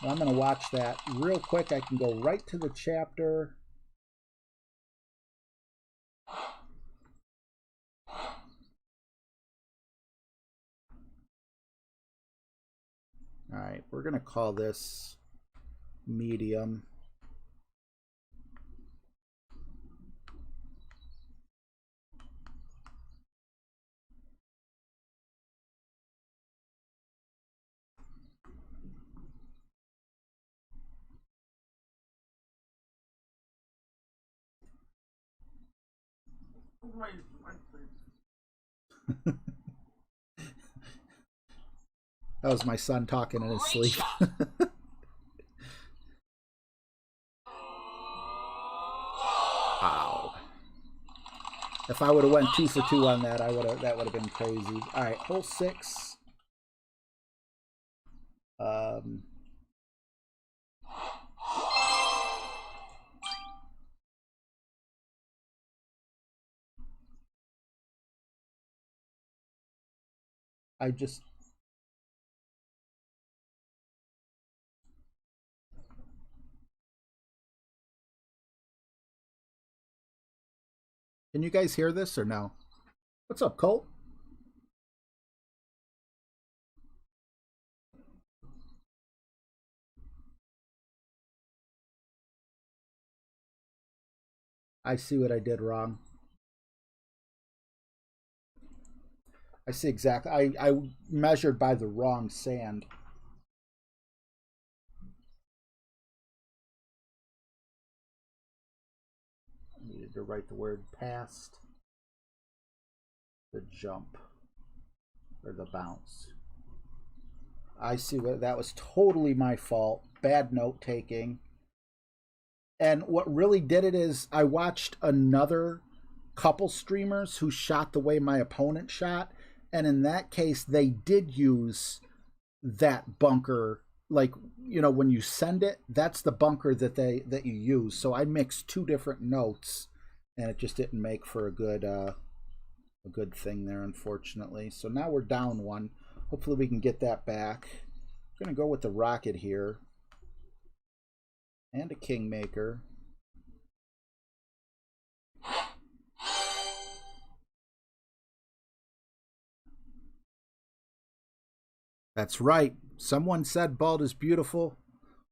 I'm going to watch that real quick. I can go right to the chapter. All right, we're going to call this medium. That was my son talking in his sleep. Wow. If I would have went 2 for 2 on that, that would have been crazy. All right, hole 6. I just... Can you guys hear this or no? What's up, Colt? I see what I did wrong. I see exactly. I measured by the wrong sand. I needed to write the word past the jump or the bounce. I see what that was totally my fault. Bad note taking. And what really did it is I watched another couple streamers who shot the way my opponent shot. And in that case, they did use that bunker. Like, you know, when you send it, that's the bunker that you use. So I mixed 2 different notes, and it just didn't make for a good thing there, unfortunately. So now we're down 1. Hopefully we can get that back. We're going to go with the rocket here. And a kingmaker. That's right. Someone said bald is beautiful.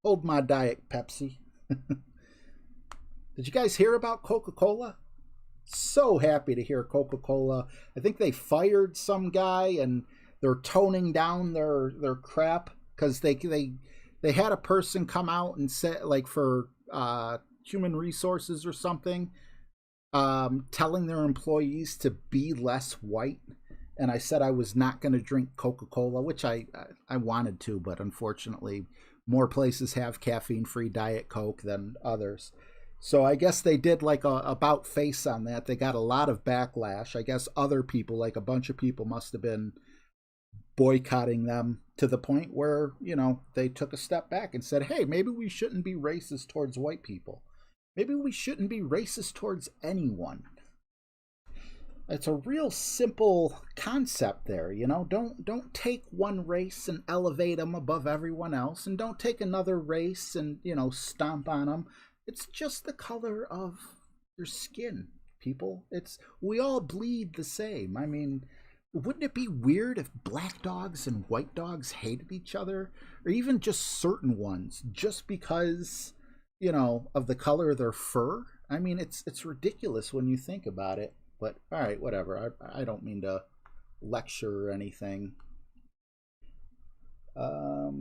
Hold my Diet Pepsi. Did you guys hear about Coca-Cola? So happy to hear Coca-Cola. I think they fired some guy and they're toning down their crap because they had a person come out and say, like, for human resources or something, telling their employees to be less white. And I said I was not going to drink Coca-Cola, which I wanted to, but unfortunately more places have caffeine-free Diet Coke than others. So I guess they did like a about face on that. They got a lot of backlash. I guess other people, like a bunch of people, must have been boycotting them to the point where, you know, they took a step back and said, hey, maybe we shouldn't be racist towards white people. Maybe we shouldn't be racist towards anyone. It's a real simple concept there, you know. Don't take one race and elevate them above everyone else, and don't take another race and, you know, stomp on them. It's just the color of your skin, people. We all bleed the same. I mean, wouldn't it be weird if black dogs and white dogs hated each other, or even just certain ones, just because, you know, of the color of their fur? I mean, it's ridiculous when you think about it. But all right, whatever. I don't mean to lecture or anything. All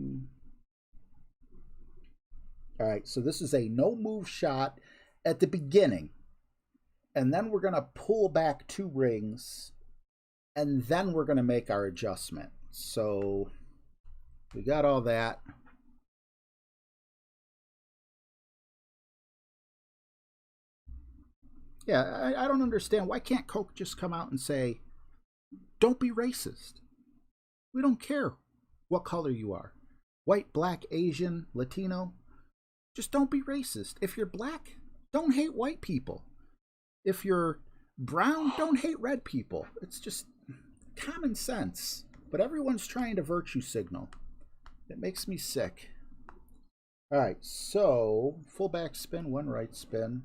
right, so this is a no move shot at the beginning. And then we're going to pull back 2 rings. And then we're going to make our adjustment. So we got all that. Yeah, I don't understand. Why can't Coke just come out and say, don't be racist? We don't care what color you are. White, black, Asian, Latino. Just don't be racist. If you're black, don't hate white people. If you're brown, don't hate red people. It's just common sense. But everyone's trying to virtue signal. It makes me sick. All right, so full back spin, 1 right spin.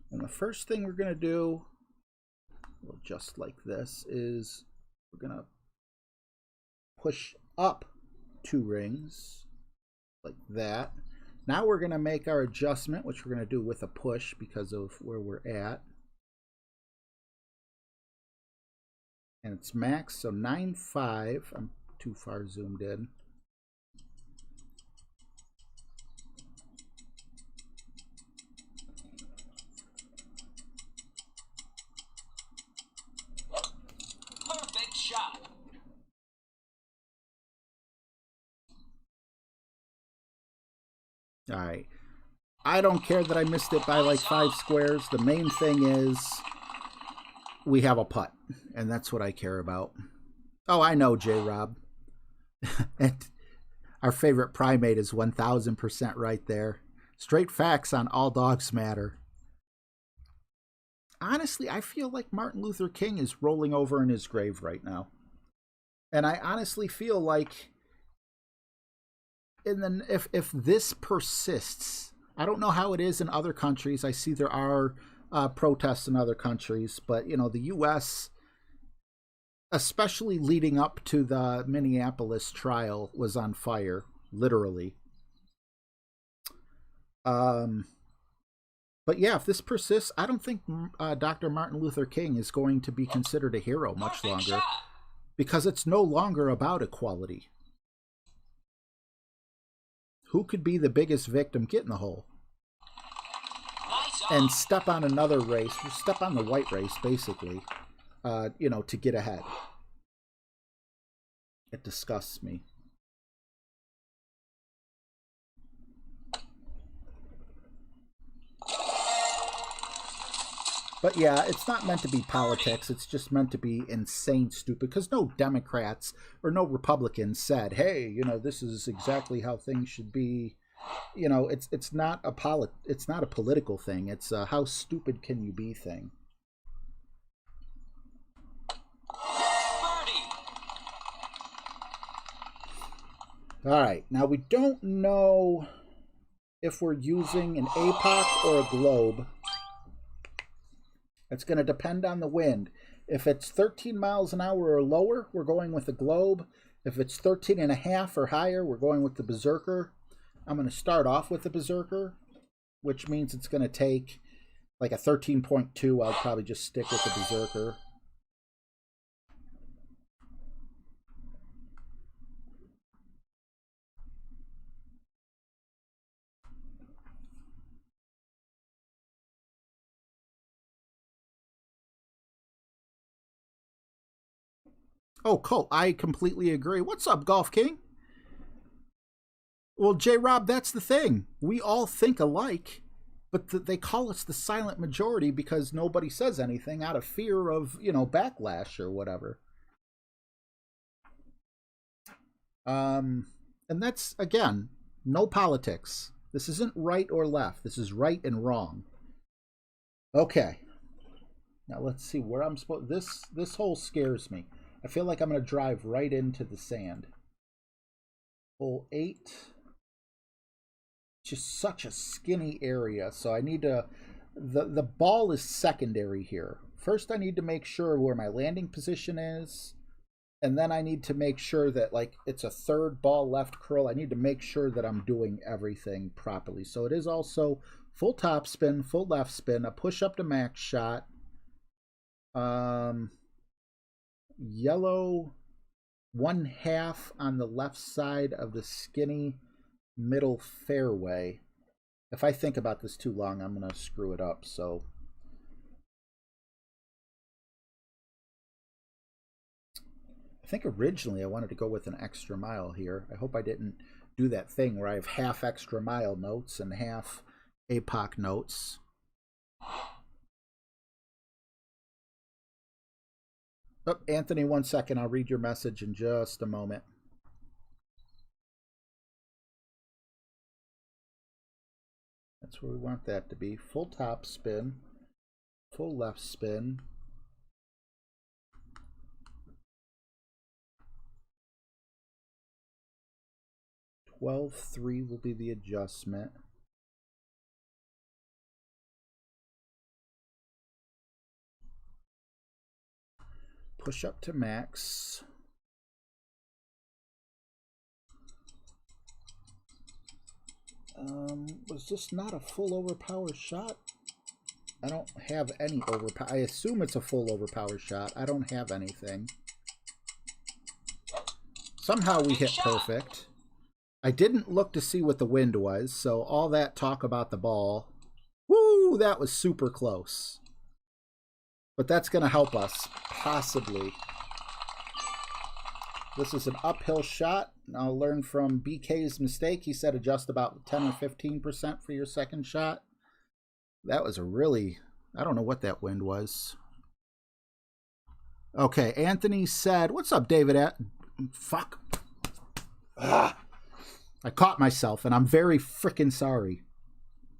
And the first thing we're going to do, well, just like this, is we're going to push up 2 rings, like that. Now we're going to make our adjustment, which we're going to do with a push because of where we're at. And it's max, so 9-5. I'm too far zoomed in. Perfect shot. All right. I don't care that I missed it by like 5 squares. The main thing is we have a putt, and that's what I care about. Oh, I know, J-Rob. And our favorite primate is 1000% right there. Straight facts on all dogs matter. Honestly, I feel like Martin Luther King is rolling over in his grave right now. And I honestly feel like if this persists, I don't know how it is in other countries. I see there are protests in other countries, but, you know, the U.S., especially leading up to the Minneapolis trial, was on fire, literally. But yeah, if this persists, I don't think Dr. Martin Luther King is going to be considered a hero much longer, because it's no longer about equality. Who could be the biggest victim? Get in the hole. And step on another race, step on the white race, basically, you know, to get ahead. It disgusts me. But yeah, it's not meant to be politics. It's just meant to be insane stupid, because no Democrats or no Republicans said, hey, you know, this is exactly how things should be. You know, it's not a political thing. It's a how stupid can you be thing. Birdie. All right, now we don't know if we're using an APOC or a globe. It's going to depend on the wind. If it's 13 miles an hour or lower, we're going with the globe. If it's 13.5 or higher, we're going with the Berserker. I'm going to start off with the Berserker, which means it's going to take like a 13.2. I'll probably just stick with the Berserker. Oh, Colt, I completely agree. What's up, Golf King? Well, J-Rob, that's the thing. We all think alike, but they call us the silent majority because nobody says anything out of fear of, you know, backlash or whatever. And that's, again, no politics. This isn't right or left. This is right and wrong. Okay. Now let's see where I'm supposed... This hole scares me. I feel like I'm going to drive right into the sand. Hole 8. Just such a skinny area, so I need to... The ball is secondary here. First, I need to make sure where my landing position is, and then I need to make sure that, like, it's a third ball left curl. I need to make sure that I'm doing everything properly. So it is also full top spin, full left spin, a push up to max shot, yellow 1/2 on the left side of the skinny middle fairway. If I think about this too long, I'm going to screw it up. So I think originally I wanted to go with an extra mile here. I hope I didn't do that thing where I have half extra mile notes and half APOC notes. Oh, Anthony, 1 second. I'll read your message in just a moment. That's where we want that to be. Full top spin, full left spin. $12.3 will be the adjustment. Push up to max. Was this not a full overpower shot? I don't have any overpower. I assume it's a full overpower shot. I don't have anything. Somehow we hit perfect. I didn't look to see what the wind was, so all that talk about the ball. Woo, that was super close. But that's going to help us, possibly. This is an uphill shot. I'll learn from BK's mistake. He said adjust about 10 or 15% for your second shot. That was a really... I don't know what that wind was. Okay, Anthony said... What's up, David? Fuck. Ah, I caught myself, and I'm very freaking sorry.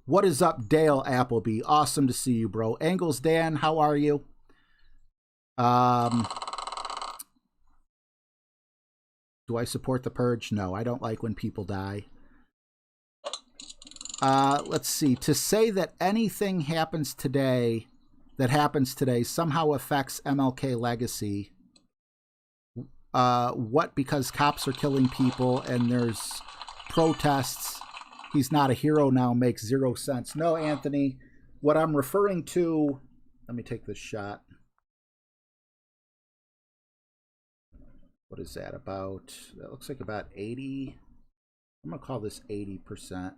What is up, Dale Appleby? Awesome to see you, bro. Angles Dan, how are you? Do I support the purge? No, I don't like when people die. Let's see. To say that anything happens today somehow affects MLK legacy. What? Because cops are killing people and there's protests. He's not a hero now makes 0 sense. No, Anthony. What I'm referring to... Let me take this shot. What is that about? That looks like about 80. I'm going to call this 80%.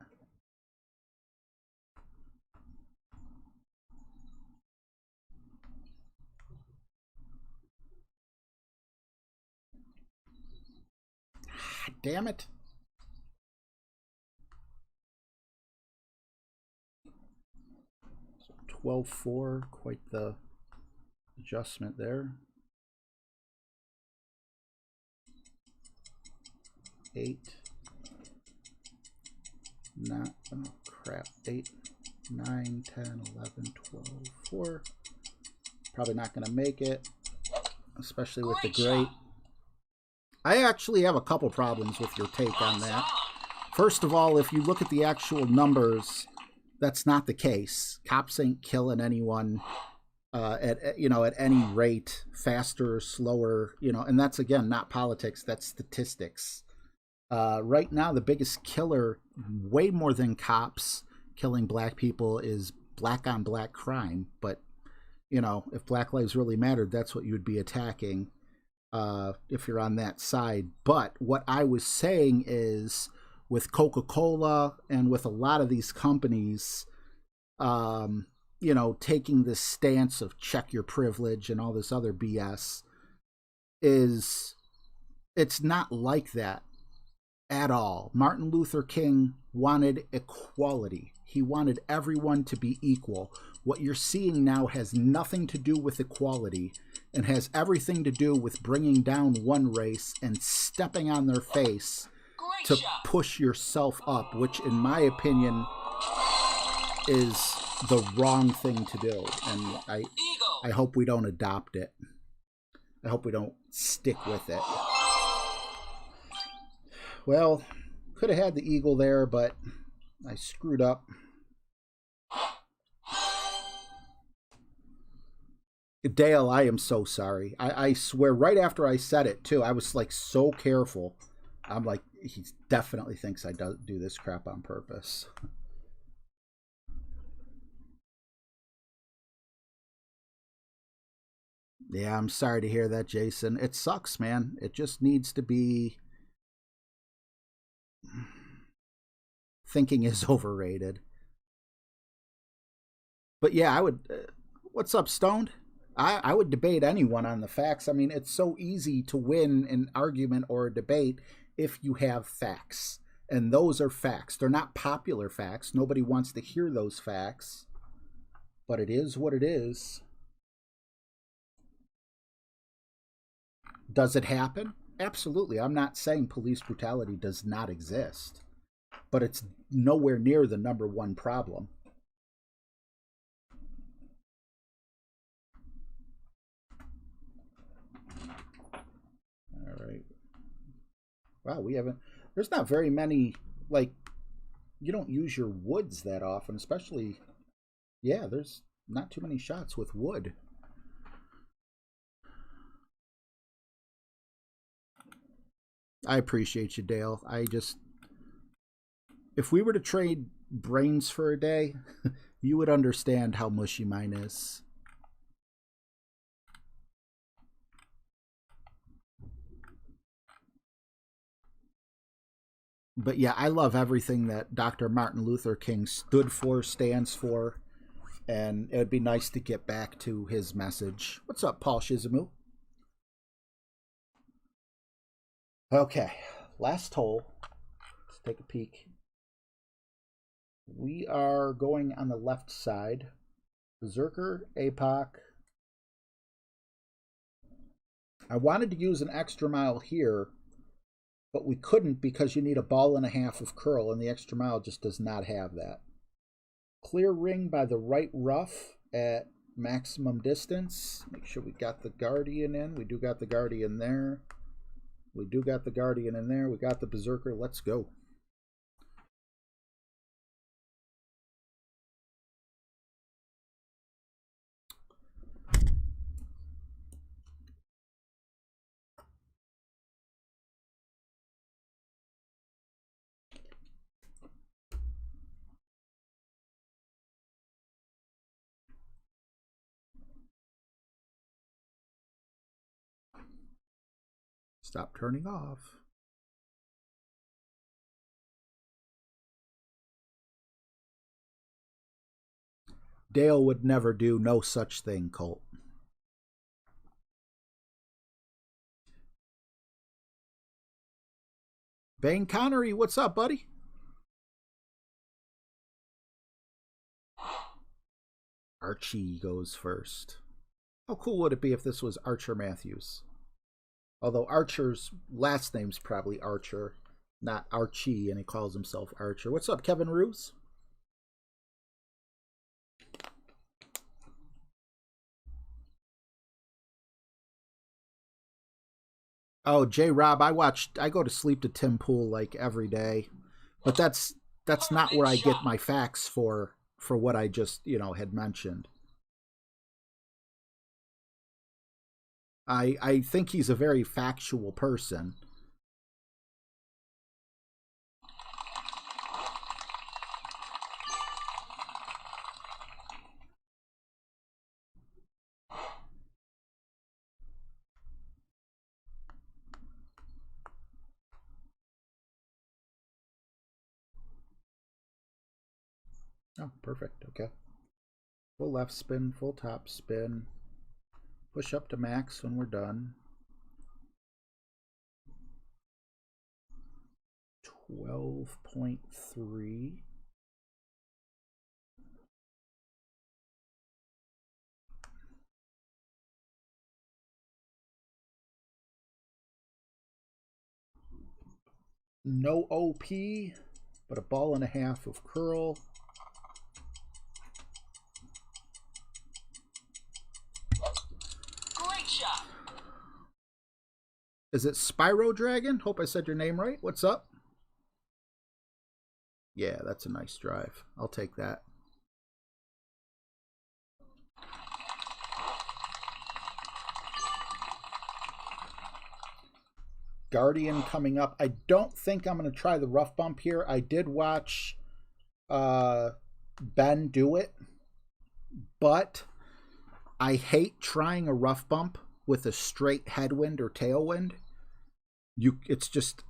Damn it. So 12.4, quite the adjustment there. 8, 9, oh crap, 8, 9, 10, 11, 12, 4. Probably not going to make it, especially with the grate. I actually have a couple problems with your take on that. First of all, if you look at the actual numbers, that's not the case. Cops ain't killing anyone at any rate, faster or slower, and that's, again, not politics, that's statistics. Right now, the biggest killer, way more than cops killing black people, is black on black crime. But, if Black Lives really mattered, that's what you would be attacking if you're on that side. But what I was saying is, with Coca-Cola and with a lot of these companies, taking this stance of check your privilege and all this other BS, it's not like that at all. Martin Luther King wanted equality. He wanted everyone to be equal. What you're seeing now has nothing to do with equality and has everything to do with bringing down one race and stepping on their face to push yourself up, which, in my opinion, is the wrong thing to do. And I hope we don't adopt it. I hope we don't stick with it. Well, could have had the eagle there, but I screwed up. Dale, I am so sorry. I swear, right after I said it, too, I was, like, so careful. I'm like, he definitely thinks I do this crap on purpose. Yeah, I'm sorry to hear that, Jason. It sucks, man. It just needs to be... Thinking is overrated. But yeah, I would... what's up, Stoned? I would debate anyone on the facts. I mean, it's so easy to win an argument or a debate if you have facts. And those are facts. They're not popular facts. Nobody wants to hear those facts. But it is what it is. Does it happen? Absolutely. I'm not saying police brutality does not exist. But it's nowhere near the #1 problem. All right. Wow, we haven't... There's not very many, like... You don't use your woods that often, especially... Yeah, there's not too many shots with wood. I appreciate you, Dale. I just... If we were to trade brains for a day, you would understand how mushy mine is. But yeah, I love everything that Dr. Martin Luther King stood for, stands for, and it would be nice to get back to his message. What's up, Paul Shizumu? Okay, last hole. Let's take a peek. We are going on the left side. Berserker, APOC. I wanted to use an extra mile here, but we couldn't because you need a ball and a half of curl, and the extra mile just does not have that. Clear ring by the right rough at maximum distance. Make sure we got the Guardian in. We do got the Guardian there. We do got the Guardian in there. We got the Berserker. Let's go. Stop turning off. Dale would never do no such thing, Colt. Bane Connery, what's up, buddy? Archie goes first. How cool would it be if this was Archer Matthews? Although Archer's last name's probably Archer, not Archie, and he calls himself Archer. What's up, Kevin Roos? Oh, J Rob, I go to sleep to Tim Pool like every day. But that's not where I get my facts for what I just, had mentioned. I think he's a very factual person. Oh, perfect. Okay. Full left spin, full top spin. Push up to max when we're done. 12.3. No OP, but a ball and a half of curl. Great shot. Is it Spyro Dragon? Hope I said your name right. What's up? Yeah, that's a nice drive. I'll take that. Guardian coming up. I don't think I'm going to try the rough bump here. I did watch Ben do it, but I hate trying a rough bump with a straight headwind or tailwind. It's just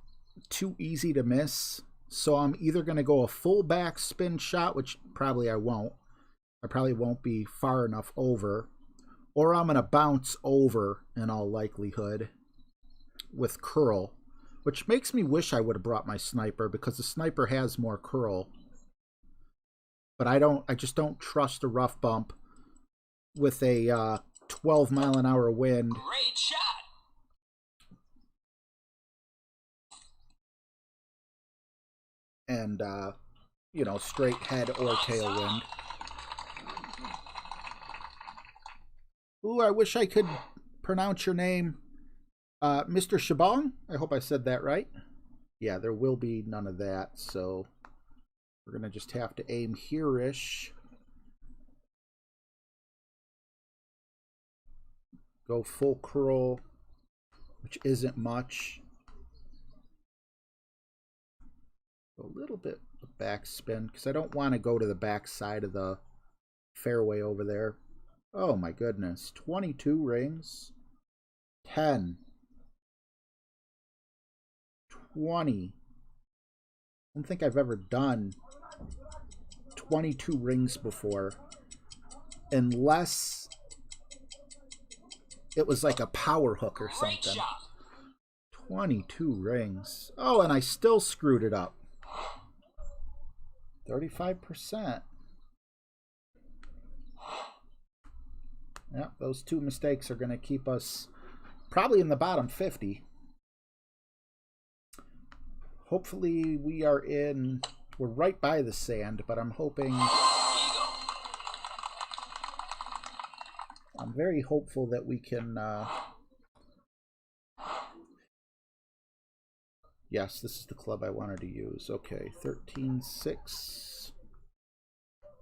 too easy to miss. So I'm either going to go a full back spin shot, which probably I won't. I probably won't be far enough over. Or I'm going to bounce over in all likelihood with curl, which makes me wish I would have brought my sniper, because the sniper has more curl. But I just don't trust a rough bump with a 12-mile-an-hour wind. Great shot. And straight head or tailwind. Ooh, I wish I could pronounce your name. Mr. Shabong? I hope I said that right. Yeah, there will be none of that, so we're going to just have to aim here-ish. Go full curl, which isn't much. A little bit of backspin, because I don't want to go to the back side of the fairway over there. Oh my goodness. 22 rings. 10. 20. I don't think I've ever done 22 rings before, unless it was like a power hook or something. 22 rings. Oh, and I still screwed it up. 35%. Yeah, those two mistakes are going to keep us probably in the bottom 50. Hopefully we're right by the sand, but I'm very hopeful that we can, yes, this is the club I wanted to use. Okay, 13.6. All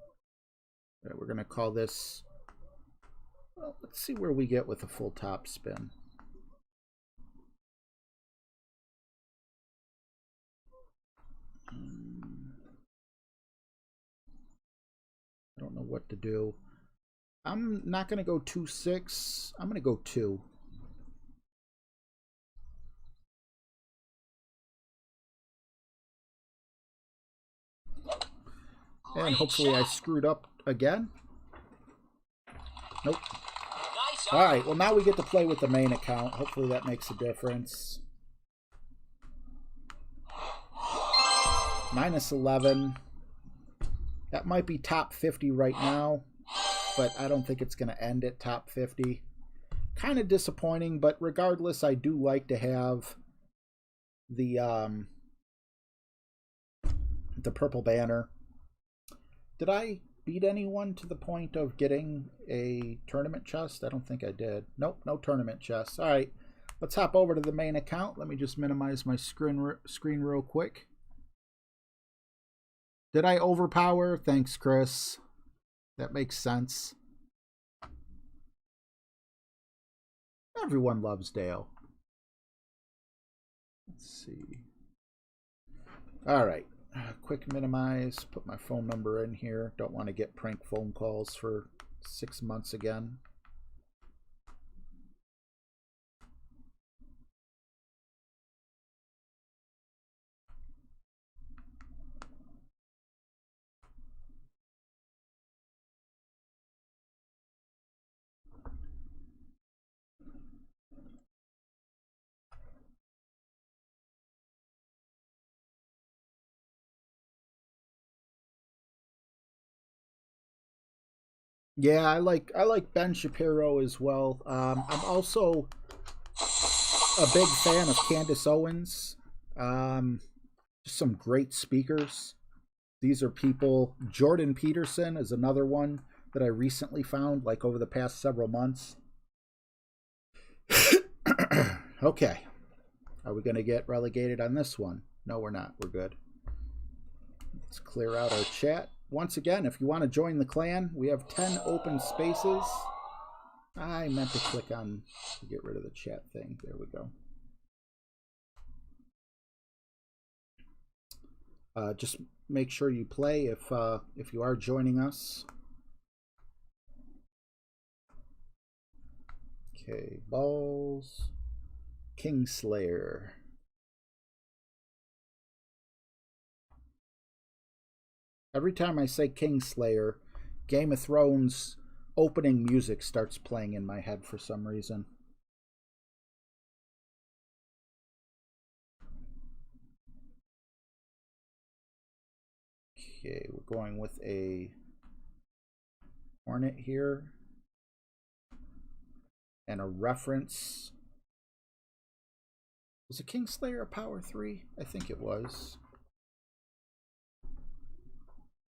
right, we're going to call this, well, let's see where we get with a full top spin. I don't know what to do. I'm not going to go 2.6. I'm going to go 2. And hopefully I screwed up again. Nope. All right, well, now we get to play with the main account. Hopefully that makes a difference. -11. That might be top 50 right now, but I don't think it's going to end at top 50. Kind of disappointing, but regardless, I do like to have the purple banner. Did I beat anyone to the point of getting a tournament chest? I don't think I did. Nope, no tournament chest. All right, Let's hop over to the main account. Let me just minimize my screen real quick. Did I overpower? Thanks, Chris. That makes sense. Everyone loves Dale. Let's see. All right. Quick minimize. Put my phone number in here. Don't want to get prank phone calls for 6 months again. Yeah, I like Ben Shapiro as well. I'm also a big fan of Candace Owens. Just some great speakers. These are people. Jordan Peterson is another one that I recently found, like over the past several months. Okay. Are we going to get relegated on this one? No, we're not. We're good. Let's clear out our chat. Once again, if you want to join the clan, we have 10 open spaces. I meant to click on to get rid of the chat thing. There we go. Just make sure you play if you are joining us. Okay, balls. Kingslayer. Every time I say Kingslayer, Game of Thrones opening music starts playing in my head for some reason. Okay, we're going with a Hornet here. And a reference. Was a Kingslayer a Power 3? I think it was.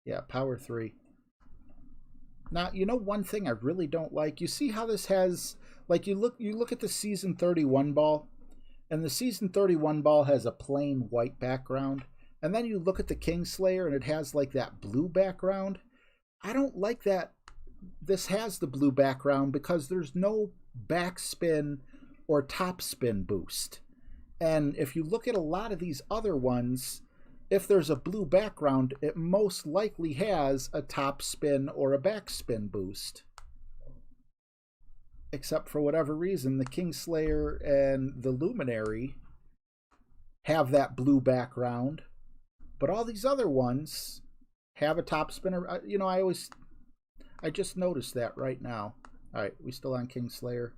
Yeah, Power 3. Now, you know one thing I really don't like? You see how this has, like, you look at the Season 31 ball, and the Season 31 ball has a plain white background, and then you look at the Kingslayer and it has, like, that blue background. I don't like that this has the blue background because there's no backspin or topspin boost. And if you look at a lot of these other ones, if there's a blue background, it most likely has a top spin or a backspin boost. Except for whatever reason, the Kingslayer and the Luminary have that blue background, but all these other ones have a top spinner. You know, I just noticed that right now. All right, we still on Kingslayer.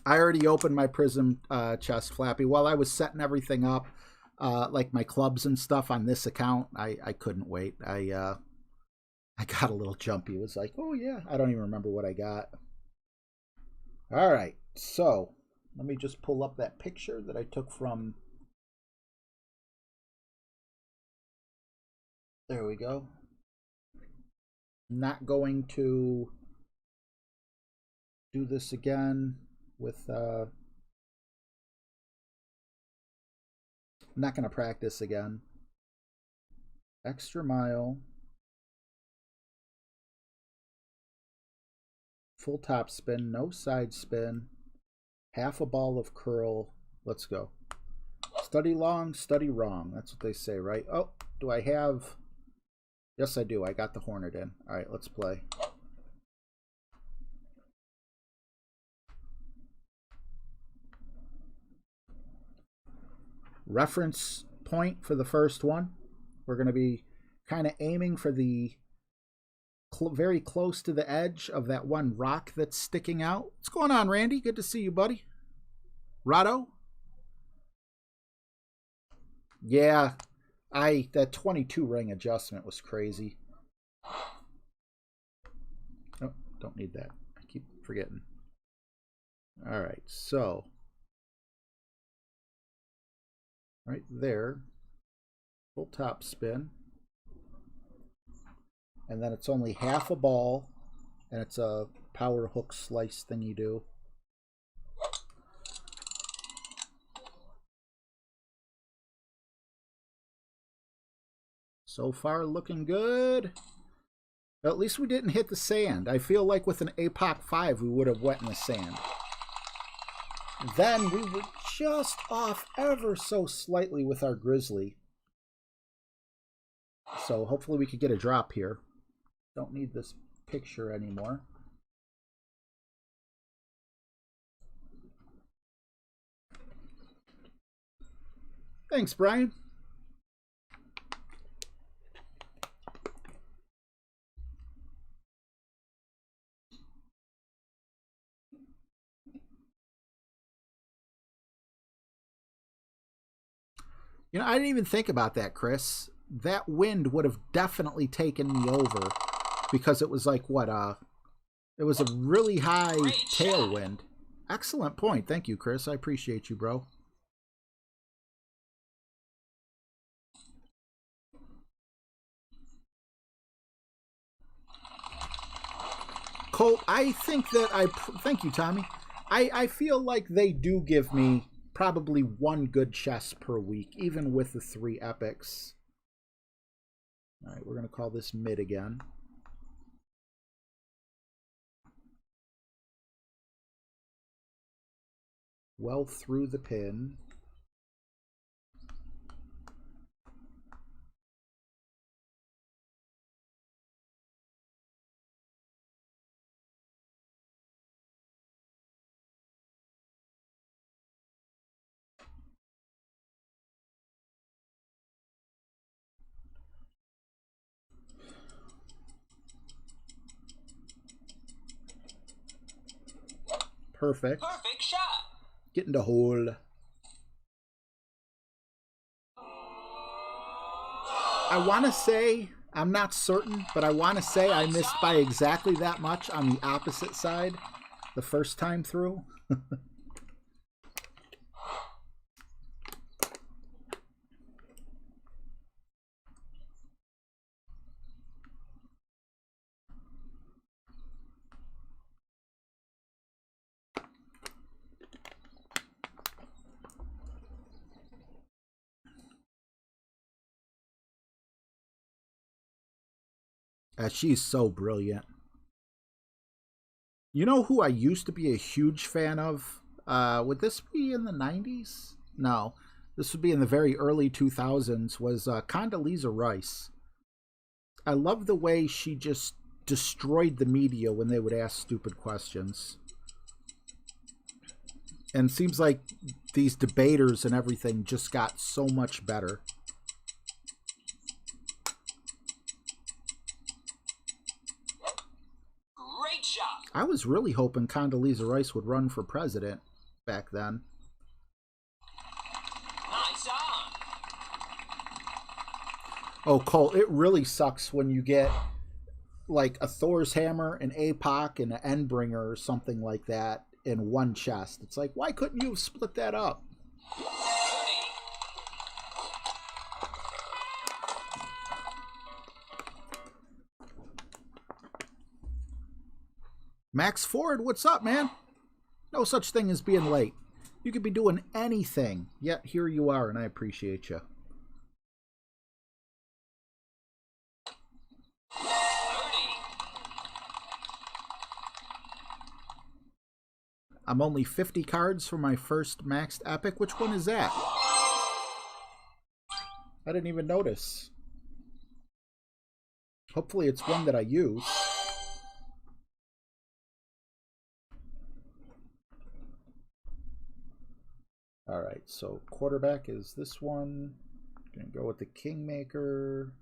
I already opened my Prism chest, Flappy. While I was setting everything up, like my clubs and stuff on this account, I couldn't wait. I got a little jumpy. It was like, oh yeah, I don't even remember what I got. All right, so let me just pull up that picture that I took from. There we go. Not going to do this again with I'm not going to practice again. Extra mile, full top spin, no side spin, half a ball of curl. Let's go. Study long, study wrong. That's what they say, right? Oh, do I have? Yes, I do. I got the Hornet in. All right, let's play. Reference point for the first one. We're going to be kind of aiming for the very close to the edge of that one rock that's sticking out. What's going on, Randy? Good to see you, buddy. Rado? Yeah, that 22 ring adjustment was crazy. Oh, don't need that. I keep forgetting. All right, so right there, full top spin. And then it's only half a ball, and it's a power hook slice thing you do. So far, looking good. At least we didn't hit the sand. I feel like with an APOC 5, we would have went in the sand. Then we were just off ever so slightly with our Grizzly. So hopefully we could get a drop here. Don't need this picture anymore. Thanks, Brian. You know, I didn't even think about that, Chris. That wind would have definitely taken me over because it was like, what, it was a really high tailwind. Excellent point. Thank you, Chris. I appreciate you, bro. Colt, I think that thank you, Tommy. I feel like they do give me probably one good chest per week, even with the 3 epics. All right, we're going to call this mid again. Well through the pin. Perfect. Perfect shot. Get in the hole. I want to say, I'm not certain, but I want to say I missed by exactly that much on the opposite side the first time through. She's so brilliant. You know who I used to be a huge fan of? Would this be in the 90s? No. This would be in the very early 2000s, was Condoleezza Rice. I love the way she just destroyed the media when they would ask stupid questions. And it seems like these debaters and everything just got so much better. I was really hoping Condoleezza Rice would run for president back then. Nice on. Oh, Cole, it really sucks when you get like a Thor's hammer, an APOC, and an Endbringer or something like that in one chest. It's like, why couldn't you have split that up? Max Ford, what's up, man? No such thing as being late. You could be doing anything, yet here you are, and I appreciate you. I'm only 50 cards for my first maxed epic. Which one is that? I didn't even notice. Hopefully it's one that I use. All right, so quarterback is this one. Gonna go with the Kingmaker.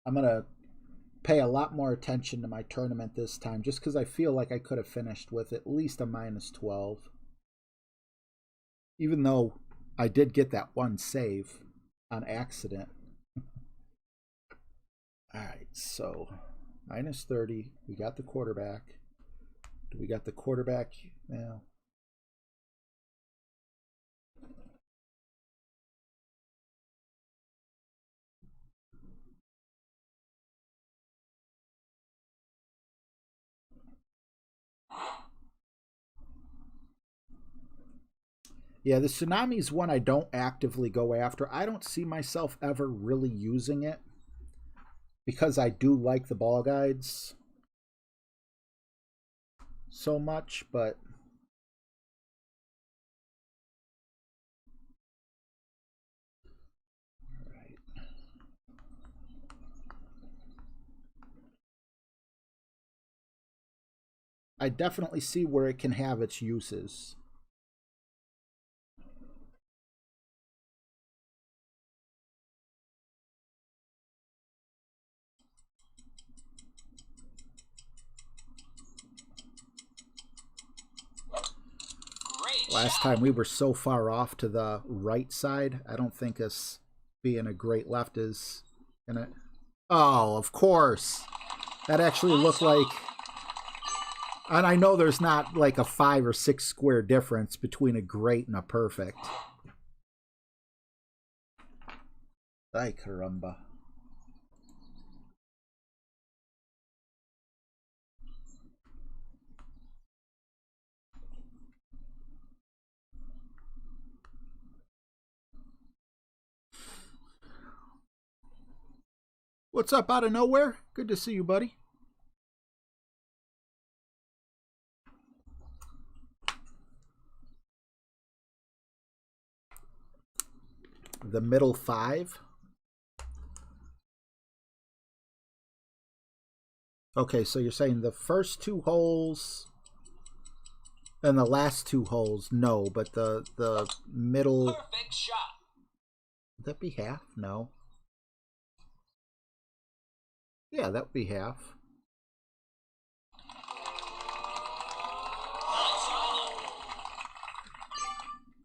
I'm gonna pay a lot more attention to my tournament this time, just because I feel like I could have finished with at least a -12. Even though I did get that one save on accident. Alright, so -30. We got the quarterback. Do we got the quarterback now? Yeah, the Tsunami's one I don't actively go after. I don't see myself ever really using it because I do like the ball guides so much, but I definitely see where it can have its uses. Last time we were so far off to the right side, I don't think us being a great left is gonna... Oh, of course. That actually looked like... And I know there's not like a 5 or 6 square difference between a great and a perfect. Ay, caramba. What's up out of nowhere? Good to see you, buddy. The middle 5. Okay, so you're saying the first 2 holes and the last 2 holes, no, but the middle... Perfect shot. Would that be half? No. Yeah, that would be half.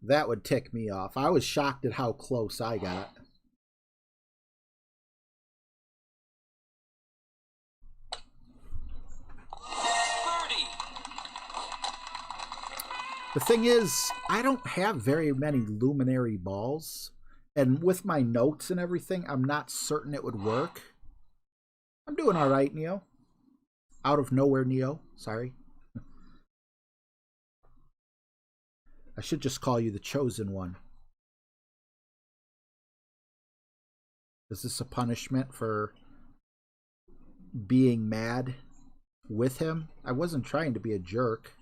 That would tick me off. I was shocked at how close I got. The thing is, I don't have very many luminary balls. And with my notes and everything, I'm not certain it would work. I'm doing all right, Neo. Out of nowhere, Neo. Sorry. I should just call you the chosen one. Is this a punishment for being mad with him? I wasn't trying to be a jerk.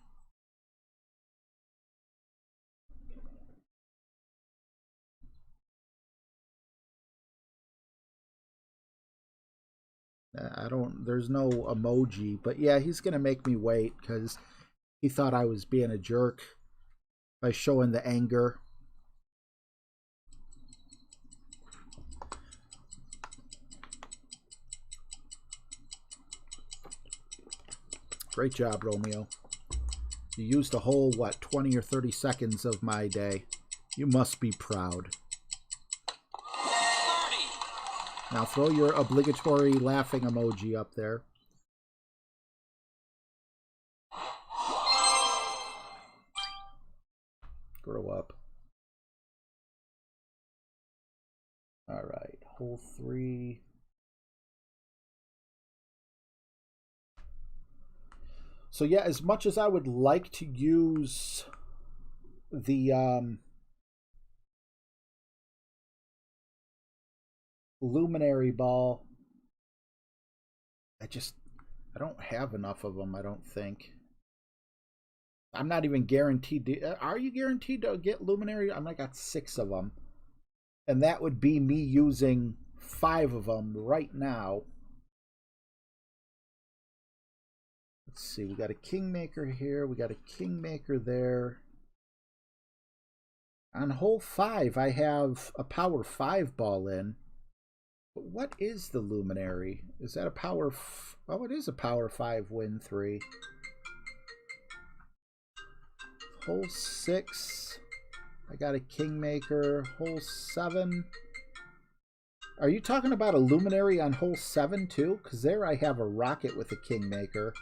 There's no emoji, but yeah, he's gonna make me wait because he thought I was being a jerk by showing the anger. Great job, Romeo. You used a whole, what, 20 or 30 seconds of my day. You must be proud. Now throw your obligatory laughing emoji up there. Grow up. All right, hole 3. So yeah, as much as I would like to use the luminary ball, I don't have enough of them, I don't think. I'm not even guaranteed to... Are you guaranteed to get luminary? I got 6 of them. And that would be me using 5 of them right now. Let's see, we got a kingmaker here, we got a kingmaker there. On hole 5, I have a power 5 ball in. But what is the luminary? Is that a power... Oh, it is a power 5 win 3. Hole 6, I got a kingmaker. Hole 7. Are you talking about a luminary on hole 7 too? Because there I have a rocket with a kingmaker.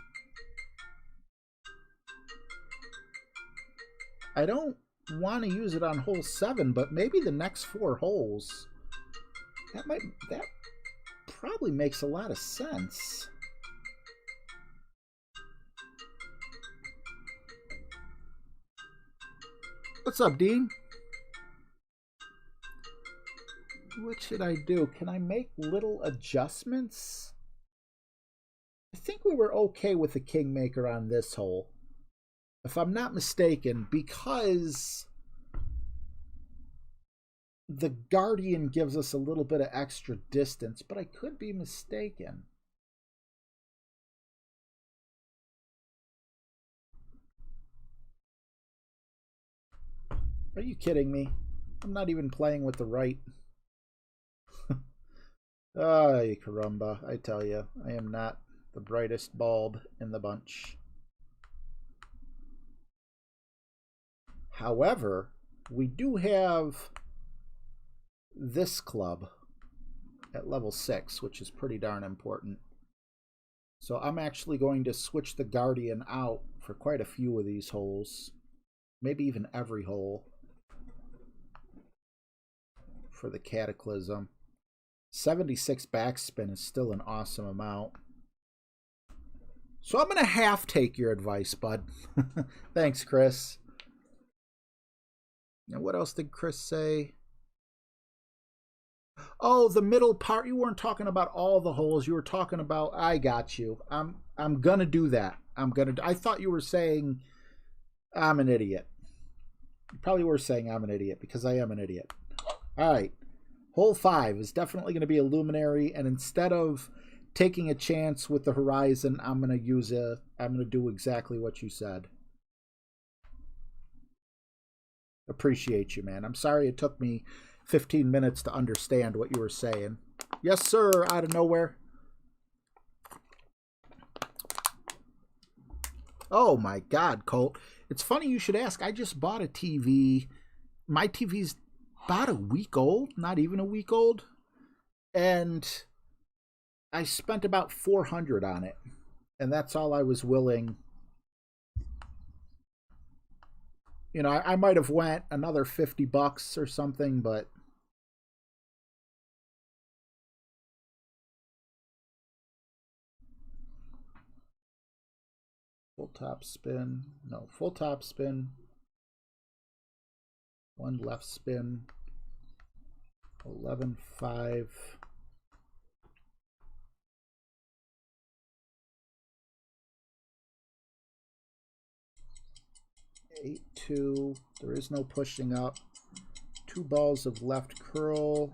I don't want to use it on hole 7, but maybe the next 4 holes. That probably makes a lot of sense. What's up, Dean? What should I do? Can I make little adjustments? I think we were okay with the Kingmaker on this hole, if I'm not mistaken, because the Guardian gives us a little bit of extra distance, but I could be mistaken. Are you kidding me? I'm not even playing with the right. Ay, caramba, I tell you, I am not the brightest bulb in the bunch. However, we do have this club at level 6, which is pretty darn important. So I'm actually going to switch the Guardian out for quite a few of these holes. Maybe even every hole for the Cataclysm. 76 backspin is still an awesome amount. So I'm going to half take your advice, bud. Thanks, Chris. Now, what else did Chris say? Oh, the middle part. You weren't talking about all the holes. You were talking about, I got you. I'm going to do that. I thought you were saying I'm an idiot. You probably were saying I'm an idiot because I am an idiot. All right. Hole 5 is definitely going to be a luminary, and instead of taking a chance with the horizon, I'm going to do exactly what you said. Appreciate you, man. I'm sorry it took me 15 minutes to understand what you were saying. Yes, sir, out of nowhere. Oh my God, Colt. It's funny you should ask. I just bought a TV. My TV's about a week old, not even a week old. And I spent about $400 on it. And that's all I was willing. You know, I might have went another $50 or something, but full top spin. No, full top spin. One left spin. 11.5. Eight, 2. There is no pushing up. 2 balls of left curl.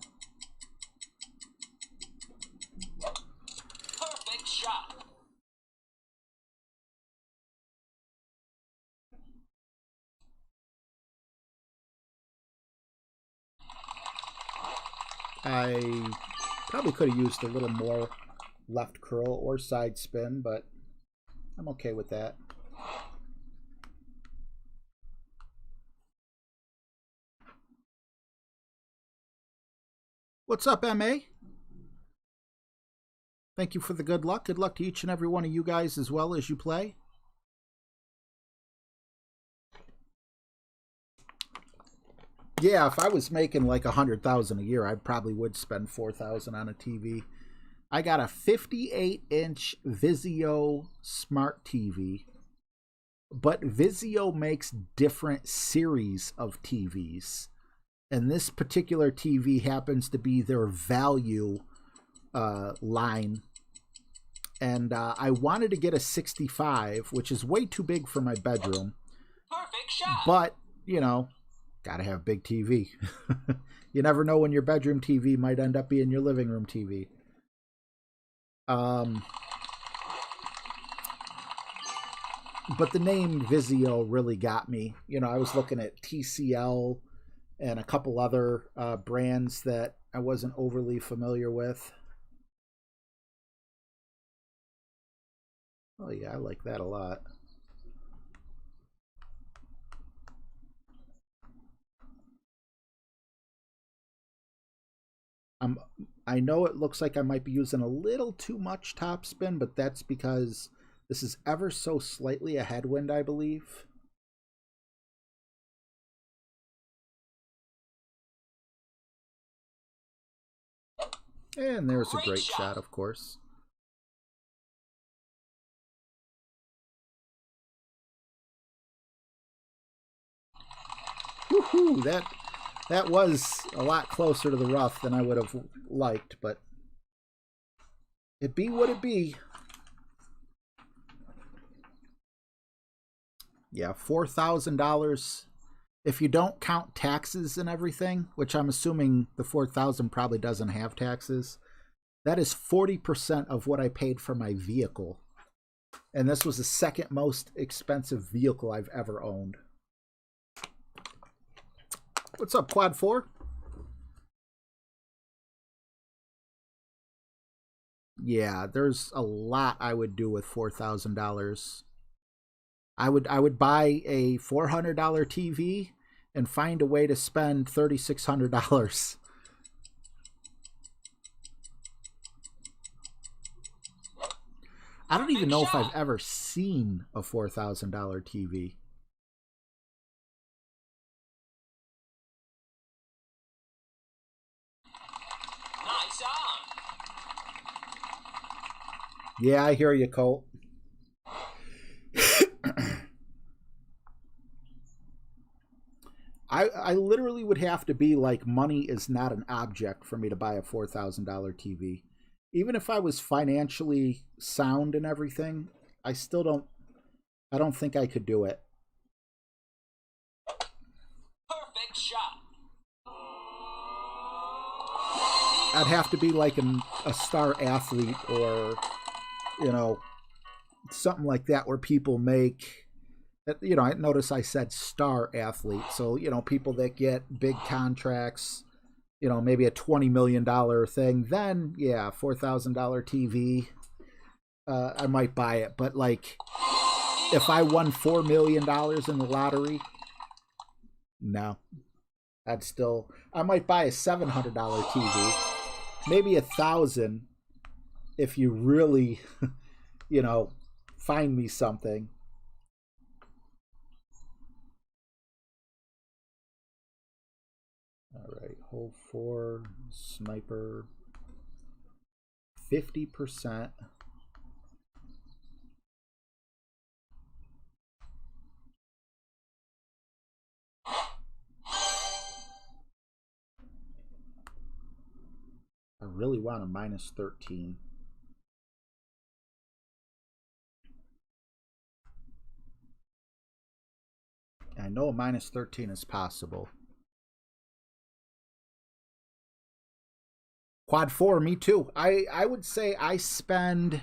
Perfect shot. I probably could have used a little more left curl or side spin, but I'm okay with that. What's up, MA? Thank you for the good luck. Good luck to each and every one of you guys as well as you play. Yeah, if I was making like $100,000 a year, I probably would spend $4,000 on a TV. I got a 58-inch Vizio smart TV, but Vizio makes different series of TVs, and this particular TV happens to be their value line. And I wanted to get a 65, which is way too big for my bedroom. Perfect shot. But, you know, gotta have a big TV. You never know when your bedroom TV might end up being your living room TV. But the name Vizio really got me. You know, I was looking at TCL and a couple other brands that I wasn't overly familiar with. Oh yeah, I like that a lot. I know it looks like I might be using a little too much topspin, but that's because this is ever so slightly a headwind, I believe. And there's a great shot, of course. Woohoo! That was a lot closer to the rough than I would have liked, but it be what it be. Yeah, $4,000. If you don't count taxes and everything, which I'm assuming the $4,000 probably doesn't have taxes, that is 40% of what I paid for my vehicle. And this was the second most expensive vehicle I've ever owned. What's up, Quad 4? Yeah, there's a lot I would do with $4,000. I would buy a $400 TV and find a way to spend $3,600. I don't even know if I've ever seen a $4,000 TV. Nice on. Yeah, I hear you, Colt. I literally would have to be like, money is not an object for me to buy a $4,000 TV. Even if I was financially sound and everything, I don't think I could do it. Perfect shot. I'd have to be like a star athlete, or, you know, something like that, where people make, you know, I notice I said star athlete. So, you know, people that get big contracts, you know, maybe a $20 million thing, then yeah, $4,000 TV, I might buy it. But like, if I won $4 million in the lottery, no. I might buy a $700 TV, maybe $1,000 if you really, you know, find me something. All right, hole 4, sniper, 50%. I really want a -13. I know a -13 is possible. Quad 4, me too. I would say I spend,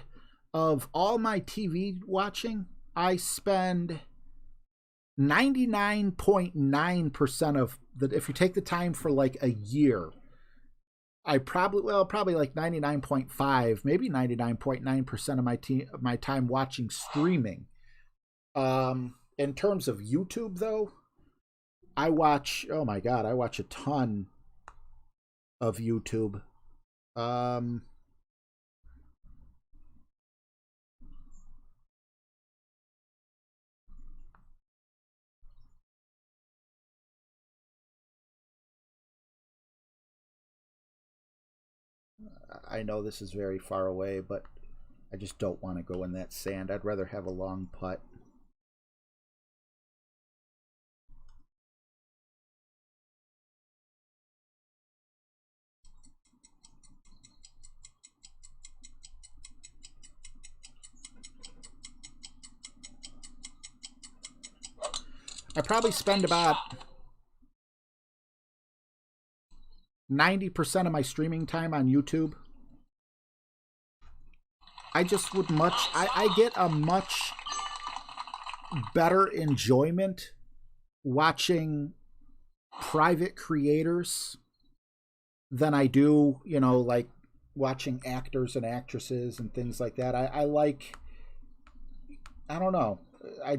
of all my TV watching, I spend 99.9% of the, if you take the time for like a year, I probably like 99.5, maybe 99.9% of my time watching streaming. In terms of YouTube though, I watch, oh my god, I watch a ton of YouTube. I know this is very far away, but I just don't want to go in that sand. I'd rather have a long putt. I probably spend about 90% of my streaming time on YouTube. I just would I get a much better enjoyment watching private creators than I do, you know, like watching actors and actresses and things like that. I like, I don't know. I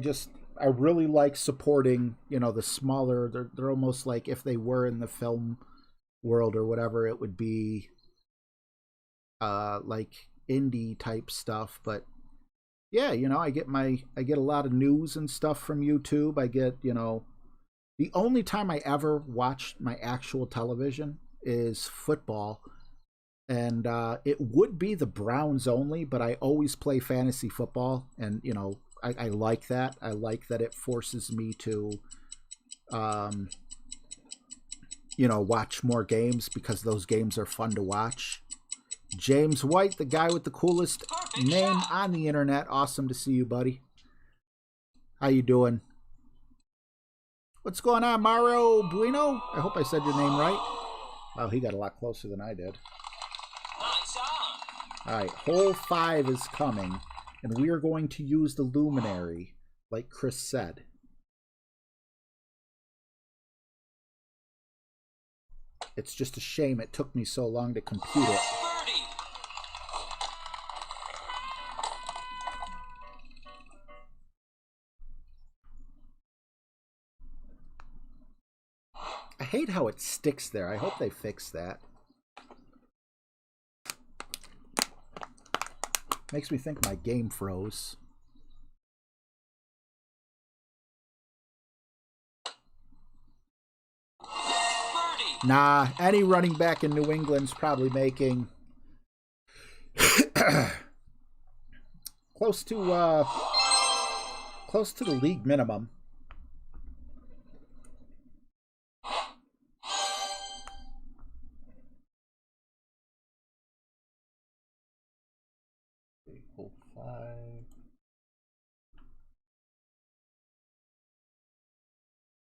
really like supporting, you know, the smaller, they're almost like, if they were in the film world or whatever, it would be like indie type stuff. But yeah, you know, I get a lot of news and stuff from YouTube. I get, you know, the only time I ever watched my actual television is football, and it would be the Browns only, but I always play fantasy football, and you know, I like that. I like that it forces me to you know, watch more games because those games are fun to watch. James White, the guy with the coolest name on the internet. Awesome to see you, buddy. How you doing? What's going on, Mauro Bueno? I hope I said your name right. Wow, he got a lot closer than I did. Nice on. All right, hole 5 is coming, and we are going to use the luminary, like Chris said. It's just a shame it took me so long to compute it. Birdie. I hate how it sticks there. I hope they fix that. Makes me think my game froze. Birdie. Nah, any running back in New England's probably making close to the league minimum. Hole 5.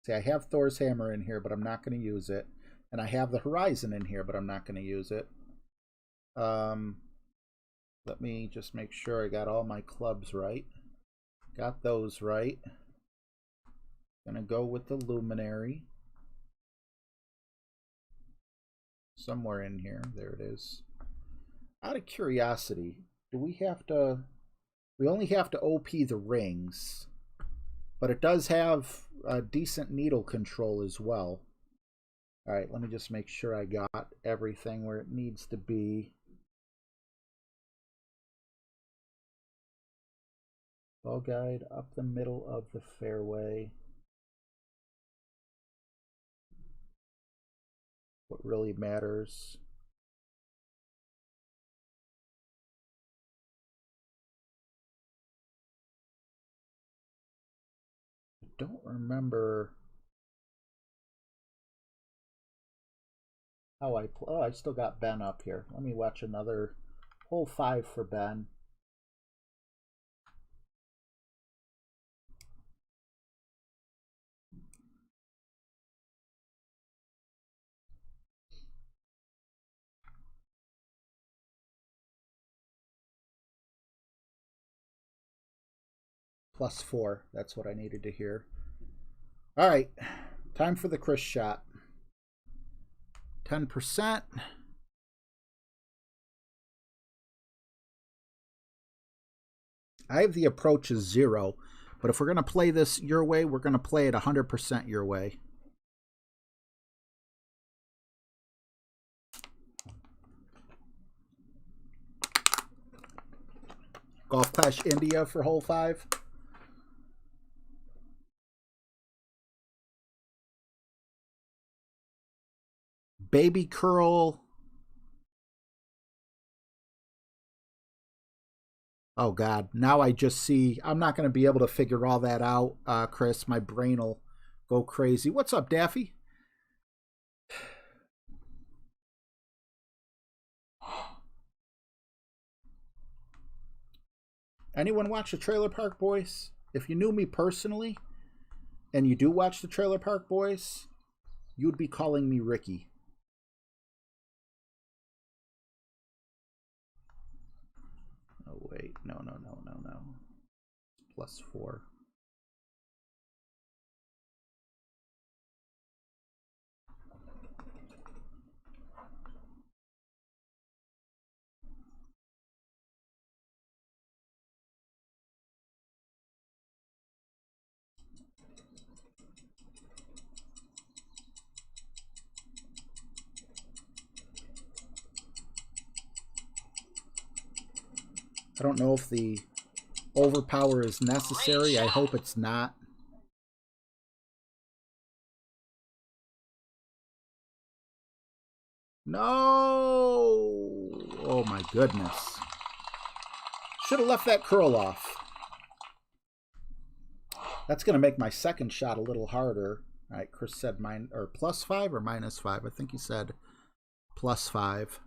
See, I have Thor's hammer in here, but I'm not going to use it. And I have the Horizon in here, but I'm not going to use it. Let me just make sure I got all my clubs right. Got those right. Gonna go with the Luminary. Somewhere in here. There it is. Out of curiosity, do we have to... We only have to OP the rings. But it does have a decent needle control as well. Alright, let me just make sure I got everything where it needs to be. Ball guide up the middle of the fairway. What really matters. I don't remember how I play. Oh, I still got Ben up here. Let me watch another hole 5 for Ben. +4. That's what I needed to hear. All right. Time for the Chris shot. 10%. I have the approach as 0, but if we're going to play this your way, we're going to play it 100% your way. Golf Clash India for hole 5. Baby curl. Oh God, now I just see, I'm not going to be able to figure all that out, Chris. My brain will go crazy. What's up, Daffy? Anyone watch the Trailer Park Boys? If you knew me personally, and you do watch the Trailer Park Boys, you'd be calling me Ricky. Oh, wait. No. +4. I don't know if the overpower is necessary. I hope it's not. No! Oh my goodness. Should have left that curl off. That's going to make my second shot a little harder. All right, Chris said +5 or -5. I think he said +5.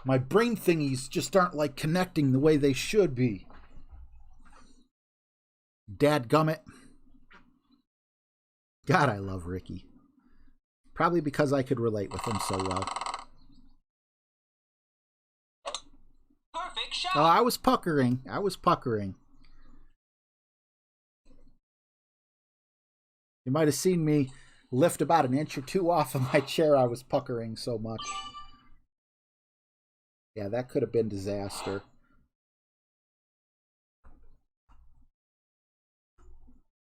My brain thingies just aren't like connecting the way they should be. Dadgummit. God, I love Ricky. Probably because I could relate with him so well. Perfect shot. Oh, I was puckering. I was puckering. You might have seen me lift about an inch or two off of my chair. I was puckering so much. Yeah, that could have been disaster.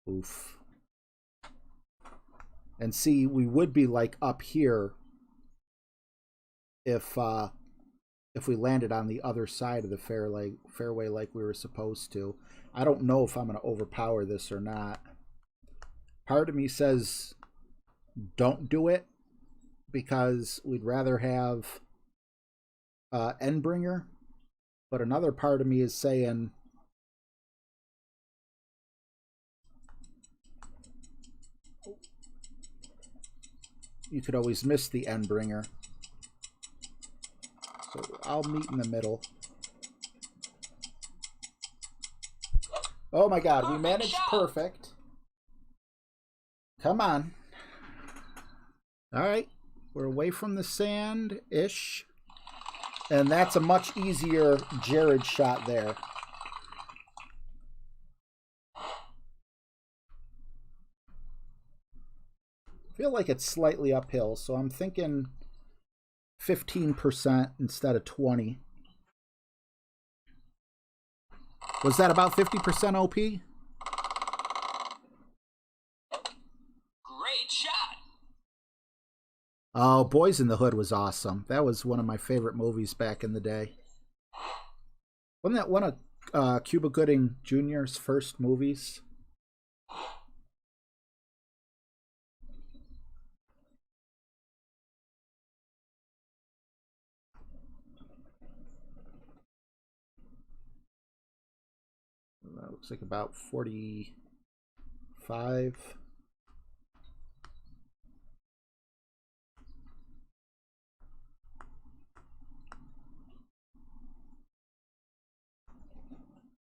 Oof. And see, we would be like up here if we landed on the other side of the fairway like we were supposed to. I don't know if I'm going to overpower this or not. Part of me says don't do it because we'd rather have Endbringer, but another part of me is saying you could always miss the Endbringer. So I'll meet in the middle. Oh my god, we managed perfect. Come on. Alright, we're away from the sand-ish. And that's a much easier Jared shot there. I feel like it's slightly uphill, so I'm thinking 15% instead of 20. Was that about 50% OP? Great shot. Oh, Boys in the Hood was awesome. That was one of my favorite movies back in the day. Wasn't that one of Cuba Gooding Jr.'s first movies? That looks like about 45.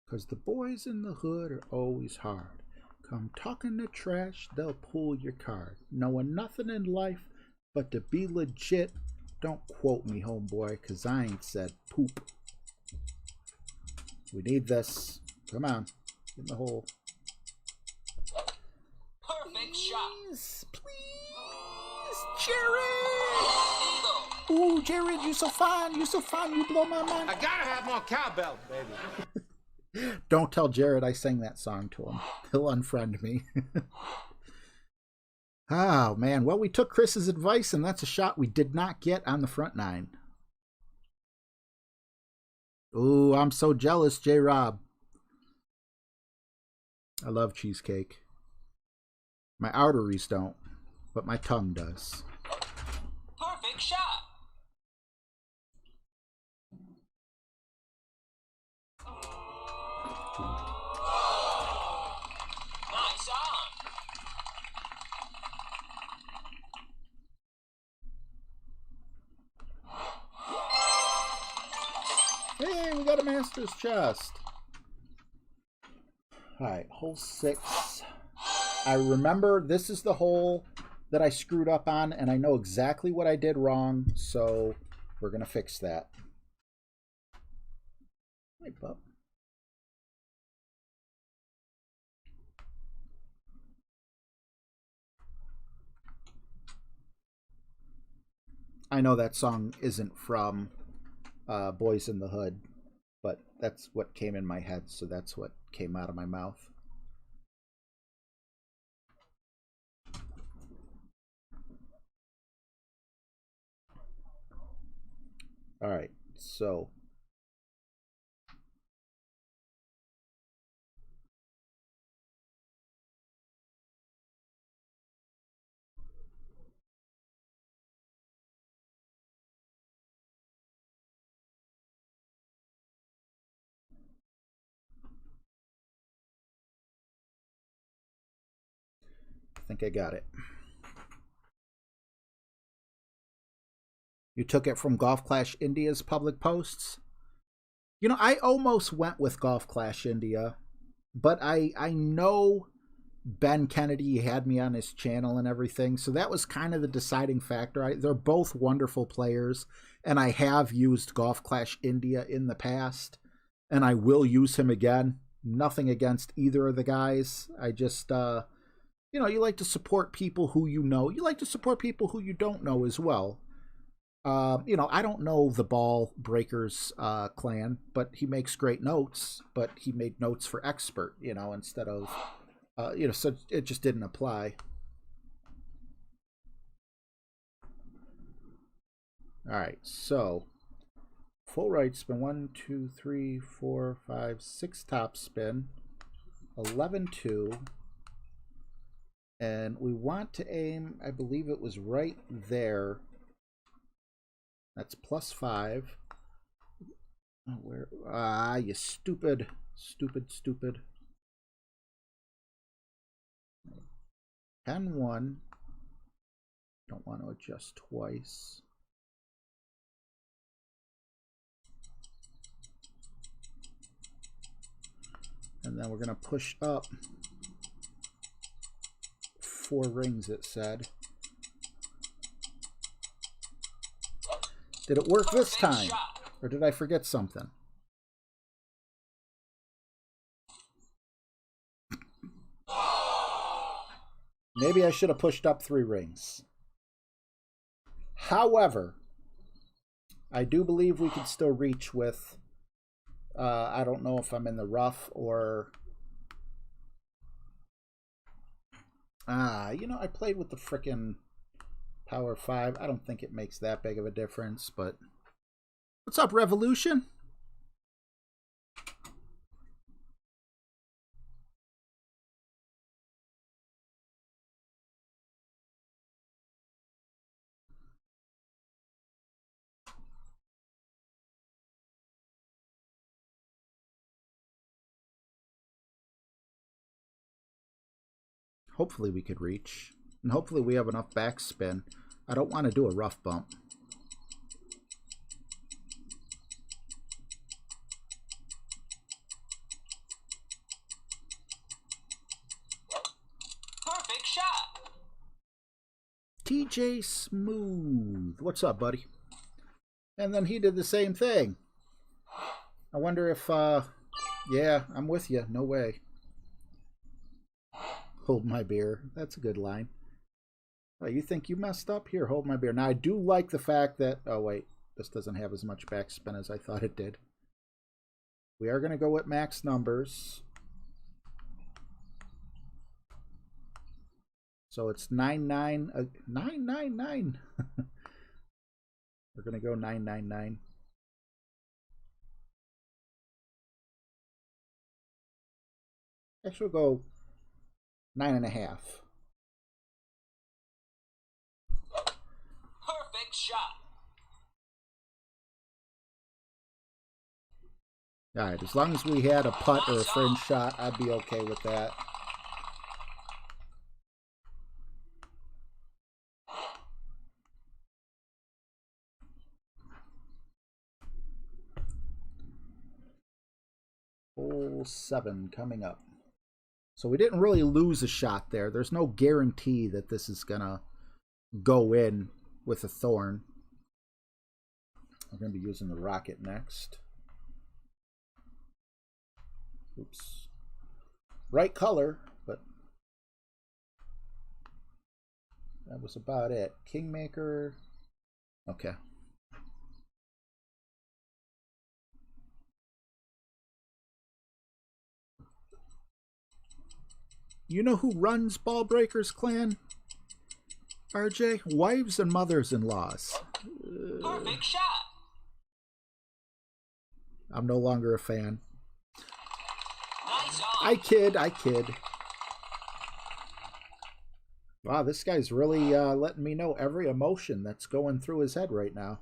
Cause the boys in the hood are always hard. Come talking the trash, they'll pull your card. Knowing nothing in life but to be legit. Don't quote me, homeboy, cause I ain't said poop. We need this. Come on. Get in the hole. Perfect shot. Please, Jared! Ooh, Jared, you so fine. You so fine. You blow my mind. I gotta have more cowbell, baby. Don't tell Jared I sang that song to him. He'll unfriend me. Oh, man. Well, we took Chris's advice, and that's a shot we did not get on the front nine. Ooh, I'm so jealous, J-Rob. I love cheesecake. My arteries don't, but my tongue does. Perfect shot. Nice on. Hey, we got a master's chest. Alright, hole 6. I remember this is the hole that I screwed up on, and I know exactly what I did wrong, so we're going to fix that. Hey, bub. I know that song isn't from Boys in the Hood, but that's what came in my head, so that's what came out of my mouth. All right, so think I got it. You took it from Golf Clash India's public posts? You know, I almost went with Golf Clash India, but I know Ben Kennedy had me on his channel and everything, so that was kind of the deciding factor. They're both wonderful players, and I have used Golf Clash India in the past, and I will use him again. Nothing against either of the guys. I just, you know, you like to support people who you know. You like to support people who you don't know as well. You know, I don't know the Ball Breakers clan, but he makes great notes, but he made notes for expert, you know, instead of, you know, so it just didn't apply. All right, so full right spin, 1, 2, 3, 4, 5, 6 top spin, 11, 2, and we want to aim, I believe it was right there. That's +5. Oh, where? Ah, you stupid. Stupid. 10, 1. Don't want to adjust twice. And then we're going to push up 4 rings, it said. Did it work this time? Or did I forget something? Maybe I should have pushed up 3 rings. However, I do believe we could still reach with, I don't know if I'm in the rough or... you know, I played with the frickin' Power 5. I don't think it makes that big of a difference, but... What's up, Revolution? Hopefully we could reach. And hopefully we have enough backspin. I don't want to do a rough bump. Perfect shot. TJ Smooth. What's up, buddy? And then he did the same thing. I wonder if, yeah, I'm with you. No way. Hold my beer. That's a good line. Oh, you think you messed up? Here, hold my beer. Now, I do like the fact that... Oh, wait. This doesn't have as much backspin as I thought it did. We are going to go with max numbers. So it's 999. We're going to go 999. Actually, we'll go 9.5. Perfect shot. Alright, as long as we had a putt or a fringe shot, I'd be okay with that. Hole 7 coming up. So we didn't really lose a shot there. There's no guarantee that this is going to go in with a thorn. We're going to be using the rocket next. Oops. Right color, but that was about it. Kingmaker. Okay. You know who runs Ball Breakers clan? RJ? Wives and mothers-in-laws. Perfect shot. I'm no longer a fan. Nice on. I kid. Wow, this guy's really letting me know every emotion that's going through his head right now.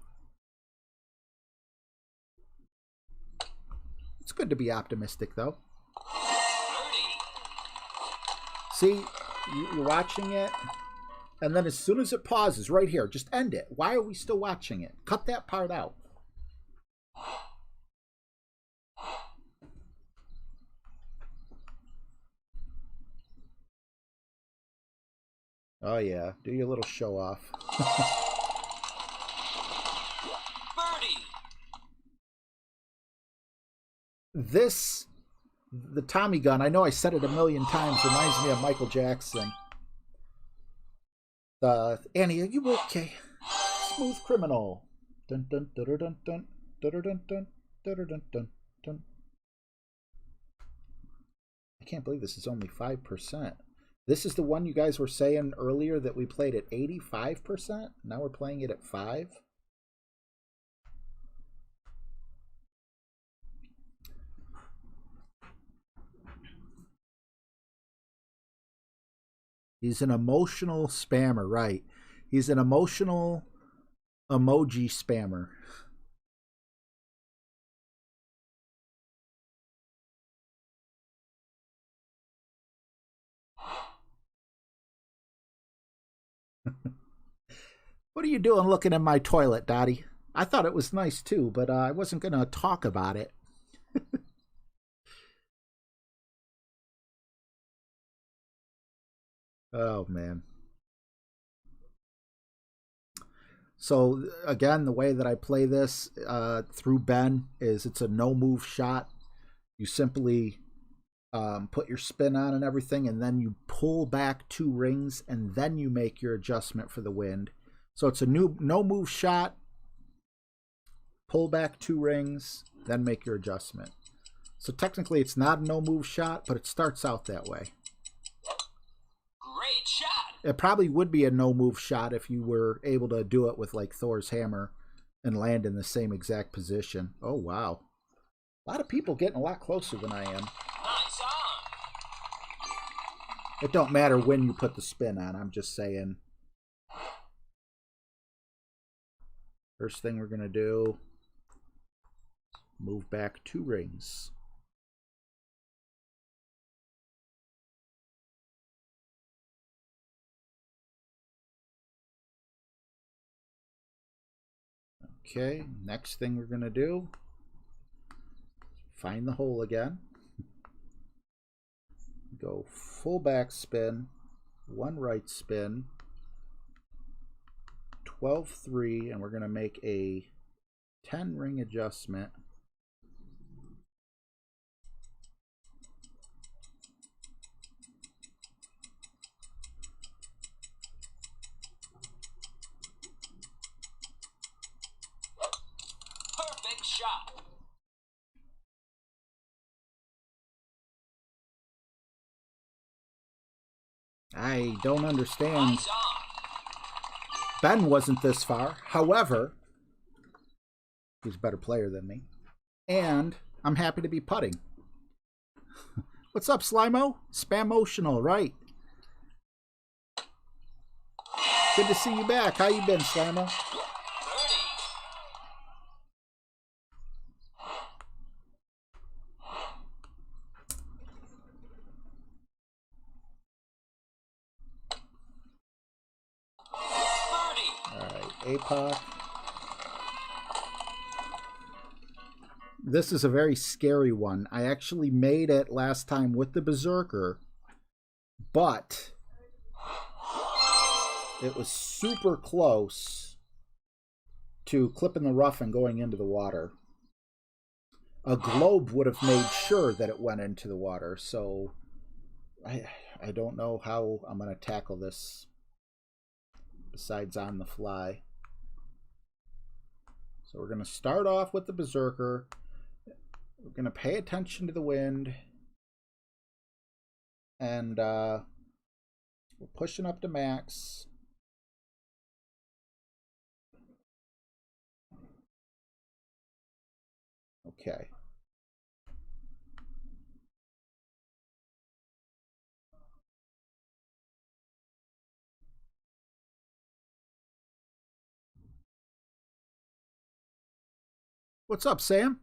It's good to be optimistic, though. Birdie. See, You're watching it, and then as soon as it pauses, right here, just end it. Why are we still watching it? Cut that part out. Oh yeah, do your little show off. Birdie. This, the Tommy gun, I know I said it a million times, reminds me of Michael Jackson. Annie, are you okay? Smooth criminal. Dun dun dun dun dun dun dun dun dun dun dun dun. I can't believe this is only 5%. This is the one you guys were saying earlier that we played at 85%. Now we're playing it at 5. He's an emotional spammer, right? He's an emotional emoji spammer. What are you doing looking in my toilet, Dottie? I thought it was nice too, but I wasn't going to talk about it. Oh, man. So, again, the way that I play this through Ben is it's a no-move shot. You simply put your spin on and everything, and then you pull back 2 rings, and then you make your adjustment for the wind. So it's a no-move shot, pull back 2 rings, then make your adjustment. So technically it's not a no-move shot, but it starts out that way. Great shot. It probably would be a no-move shot if you were able to do it with like Thor's hammer and land in the same exact position. Oh, wow. A lot of people getting a lot closer than I am. Nice on. It don't matter when you put the spin on. I'm just saying. First thing we're going to do, move back 2 rings. Okay, next thing we're going to do, find the hole again. Go full back spin, 1 right spin, 12-3, and we're going to make a 10 ring adjustment. Perfect shot. I don't understand. Nice on. Ben wasn't this far. However, he's a better player than me. And I'm happy to be putting. What's up, Slimo? Spamotional, right? Good to see you back. How you been, Slimo? Birdie. APOC. This is a very scary one. I actually made it last time with the Berserker, but it was super close to clipping the rough and going into the water. A globe would have made sure that it went into the water, so I don't know how I'm going to tackle this besides on the fly. So we're going to start off with the Berserker. We're going to pay attention to the wind. And we're pushing up to max. Okay. What's up, Sam?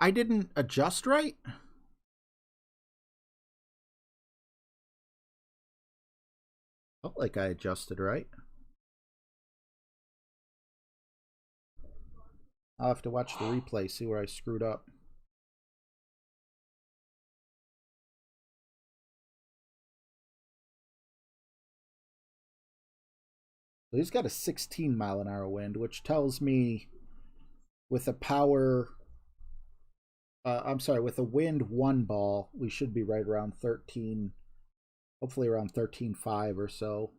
I didn't adjust right? Felt like I adjusted right. I'll have to watch the replay, see where I screwed up. So he's got a 16-mile-an-hour wind, which tells me with a power, with a wind 1 ball, we should be right around 13, hopefully around 13.5 or so.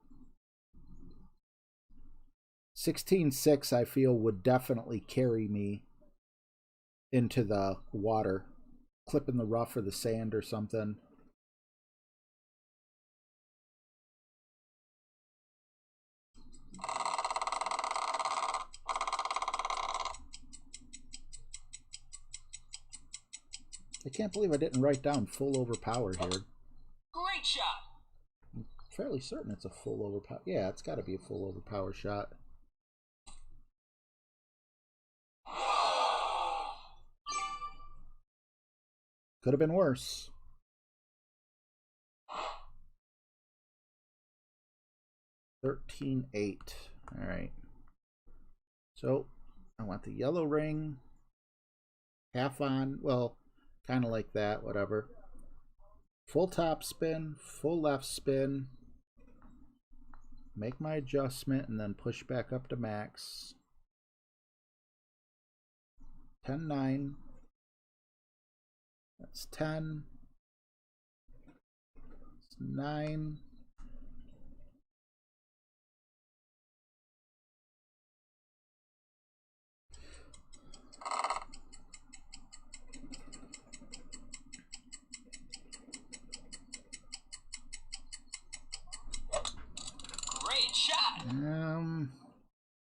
16.6 I feel would definitely carry me into the water, clipping the rough or the sand or something. I can't believe I didn't write down full overpower here. Great shot. I'm fairly certain it's a full overpower. Yeah, it's got to be a full overpower shot. Could have been worse. $13.8. All right. So I want the yellow ring. Half on. Well, kind of like that. Whatever. Full top spin. Full left spin. Make my adjustment and then push back up to max. 10.9. That's 10. That's 9. Great shot.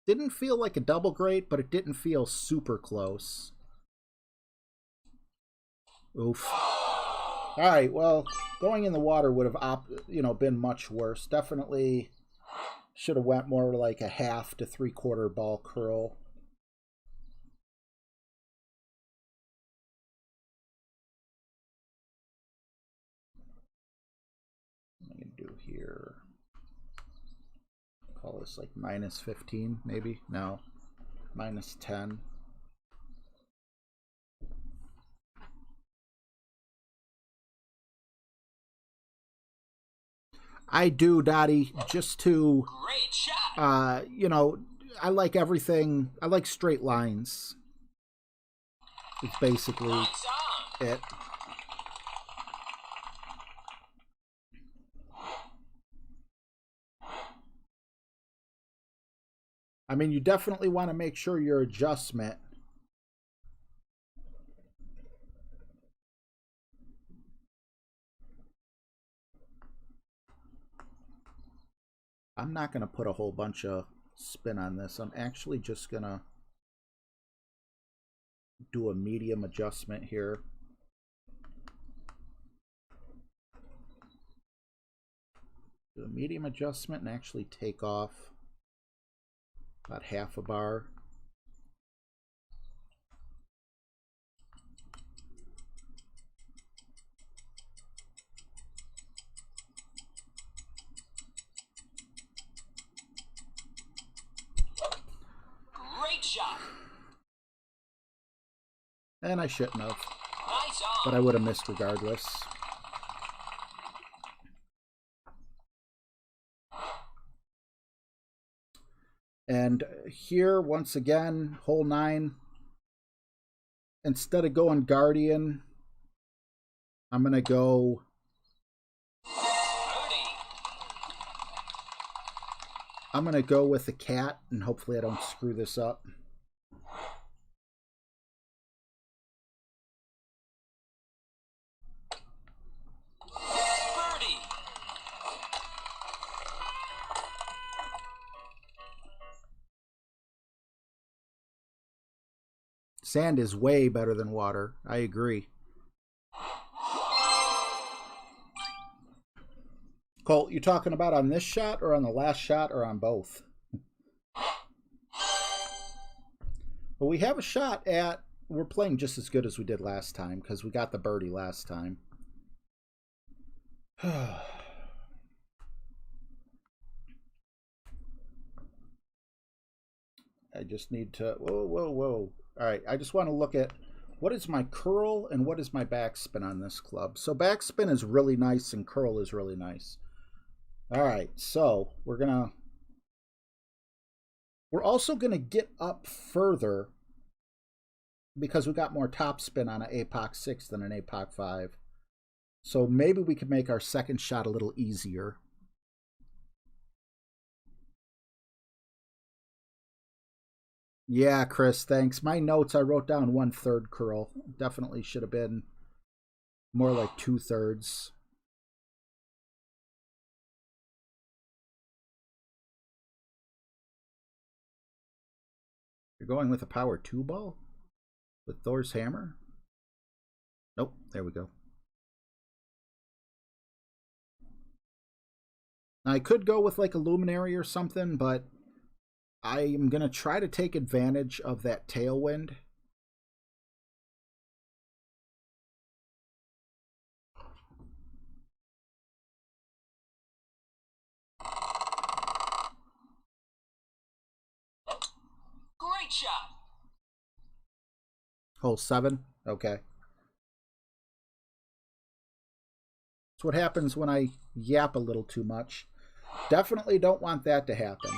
Didn't feel like a double great, but it didn't feel super close. Oof. All right, well, going in the water would have been much worse. Definitely should have went more like a 1/2 to 3/4 ball curl. What am I gonna do here? Call this like -15, maybe? No, -10. I do, Dottie, just to, Great shot. I like everything. I like straight lines. It's basically Nice on. it. I mean, you definitely want to make sure your adjustment I'm not going to put a whole bunch of spin on this. I'm actually just going to do a medium adjustment here. Do a medium adjustment and actually take off about 1/2 a bar. Great shot. And I shouldn't have, Nice on. but I would have missed regardless. And here, once again, hole 9. Instead of going Guardian, I'm going to go... Birdie. I'm going to go with the cat, and hopefully I don't screw this up. Birdie. Sand is way better than water. I agree. Colt, you talking about on this shot or on the last shot or on both? Well, we have a shot at... We're playing just as good as we did last time because we got the birdie last time. I just need to... Whoa, whoa, whoa. All right, I just want to look at what is my curl and what is my backspin on this club. So backspin is really nice and curl is really nice. All right, so we're also going to get up further because we got more topspin on an APOC 6 than an APOC 5. So maybe we could make our second shot a little easier. Yeah, Chris, thanks. My notes, I wrote down 1/3 curl. Definitely should have been more like 2/3. You're going with a power 2 ball? With Thor's hammer? Nope, there we go. I could go with like a luminary or something, but I am going to try to take advantage of that tailwind. Great shot. Hole 7? Okay. That's what happens when I yap a little too much. Definitely don't want that to happen.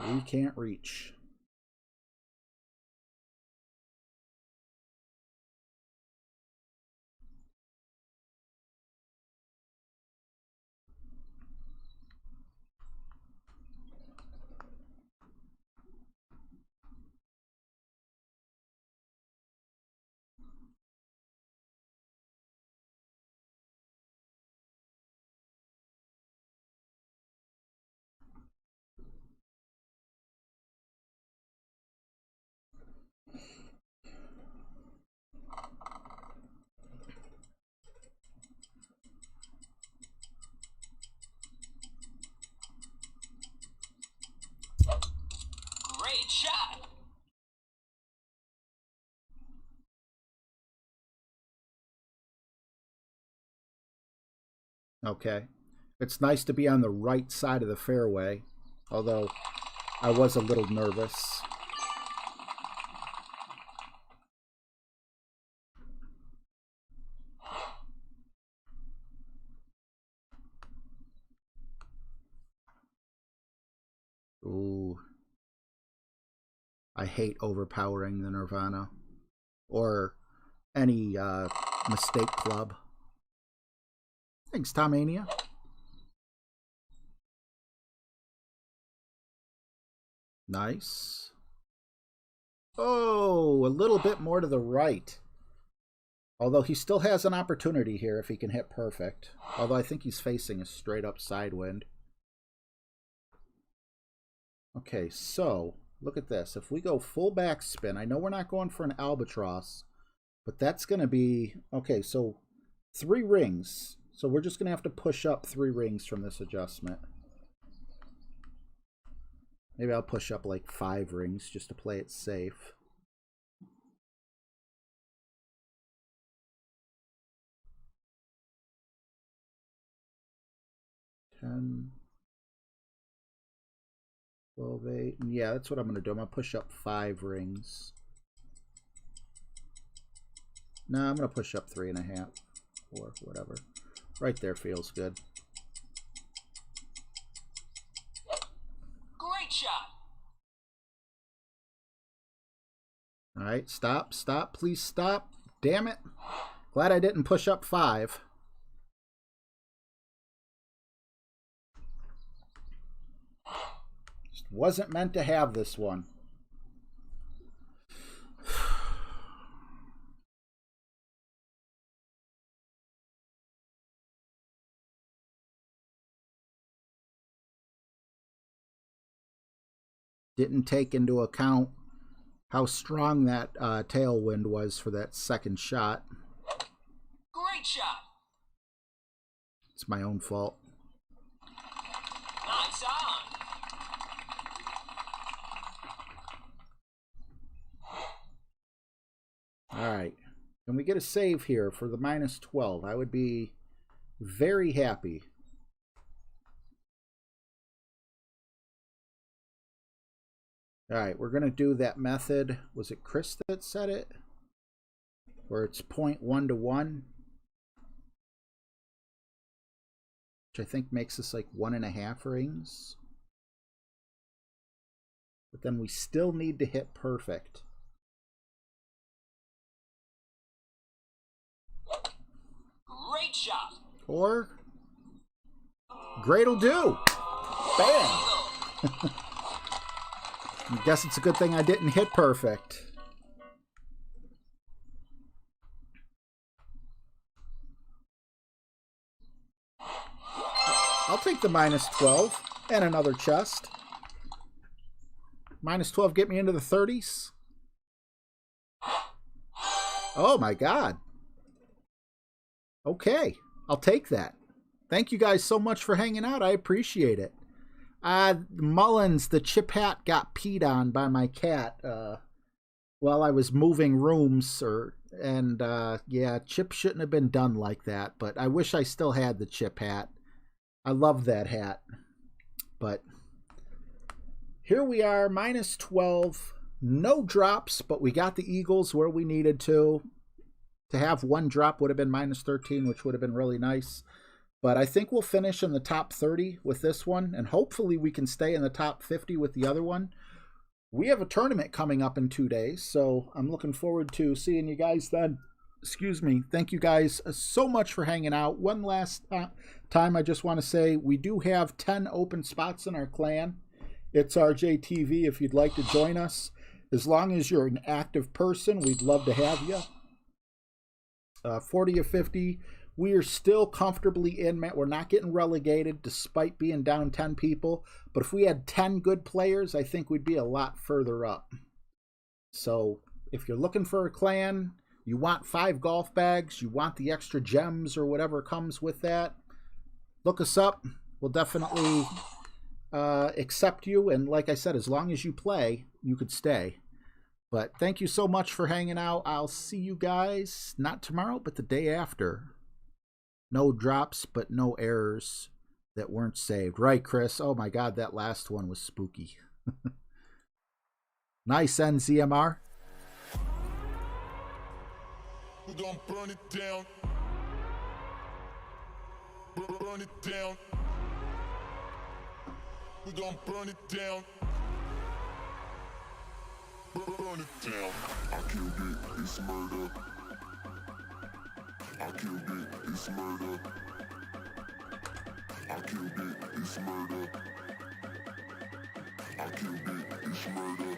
We can't reach. Great shot. Okay. It's nice to be on the right side of the fairway, although I was a little nervous. Ooh. I hate overpowering the Nirvana or any mistake club. Thanks, Tomania. Nice. Oh, a little bit more to the right. Although he still has an opportunity here if he can hit perfect. Although I think he's facing a straight up side wind. Okay, so look at this. If we go full backspin, I know we're not going for an albatross, but that's going to be... Okay, so 3 rings. So we're just going to have to push up 3 rings from this adjustment. Maybe I'll push up like 5 rings just to play it safe. $10, $12, $8. Yeah, that's what I'm going to do. I'm going to push up 5 rings. No, I'm going to push up 3.5 or whatever. Right there feels good. Great shot. All right, stop, stop, please stop. Damn it. Glad I didn't push up 5. Just wasn't meant to have this one. Didn't take into account how strong that tailwind was for that second shot. Great shot. It's my own fault. Nice on. All right. Can we get a save here for the -12? I would be very happy. All right, we're going to do that method. Was it Chris that said it? Where it's 0.1 to 1. Which I think makes us like 1.5 rings. But then we still need to hit perfect. Great shot. Or great'll do. Bam! I guess it's a good thing I didn't hit perfect. I'll take the -12 and another chest. -12 get me into the 30s. Oh my god. Okay, I'll take that. Thank you guys so much for hanging out. I appreciate it. Mullins, the chip hat got peed on by my cat while I was moving rooms. Yeah, chip shouldn't have been done like that, but I wish I still had the chip hat. I love that hat. But here we are, -12. No drops, but we got the Eagles where we needed to. To have one drop would have been -13, which would have been really nice. But I think we'll finish in the top 30 with this one, and hopefully we can stay in the top 50 with the other one. We have a tournament coming up in 2 days, so I'm looking forward to seeing you guys then. Excuse me. Thank you guys so much for hanging out. One last time, I just want to say we do have 10 open spots in our clan. It's RJTV if you'd like to join us. As long as you're an active person, we'd love to have you. 40 or 50. We are still comfortably in. We're not getting relegated despite being down 10 people. But if we had 10 good players, I think we'd be a lot further up. So if you're looking for a clan, you want 5 golf bags, you want the extra gems or whatever comes with that, look us up. We'll definitely accept you. And like I said, as long as you play, you could stay. But thank you so much for hanging out. I'll see you guys, not tomorrow, but the day after. No drops, but no errors that weren't saved. Right, Chris? Oh my god, that last one was spooky. Nice, NZMR. We're gonna burn it down. Burn it down. We're gonna burn it down. Burn it down. I killed it, it's murder. I killed it, it's murder. I killed it, it's murder. I killed it, it's murder.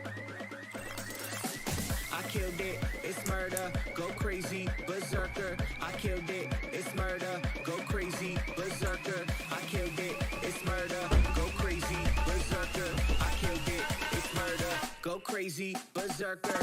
I killed it, it's murder, go crazy, berserker. I killed it, it's murder, go crazy, berserker. I killed it, it's murder, go crazy, berserker. I killed it, it's murder, go crazy, berserker.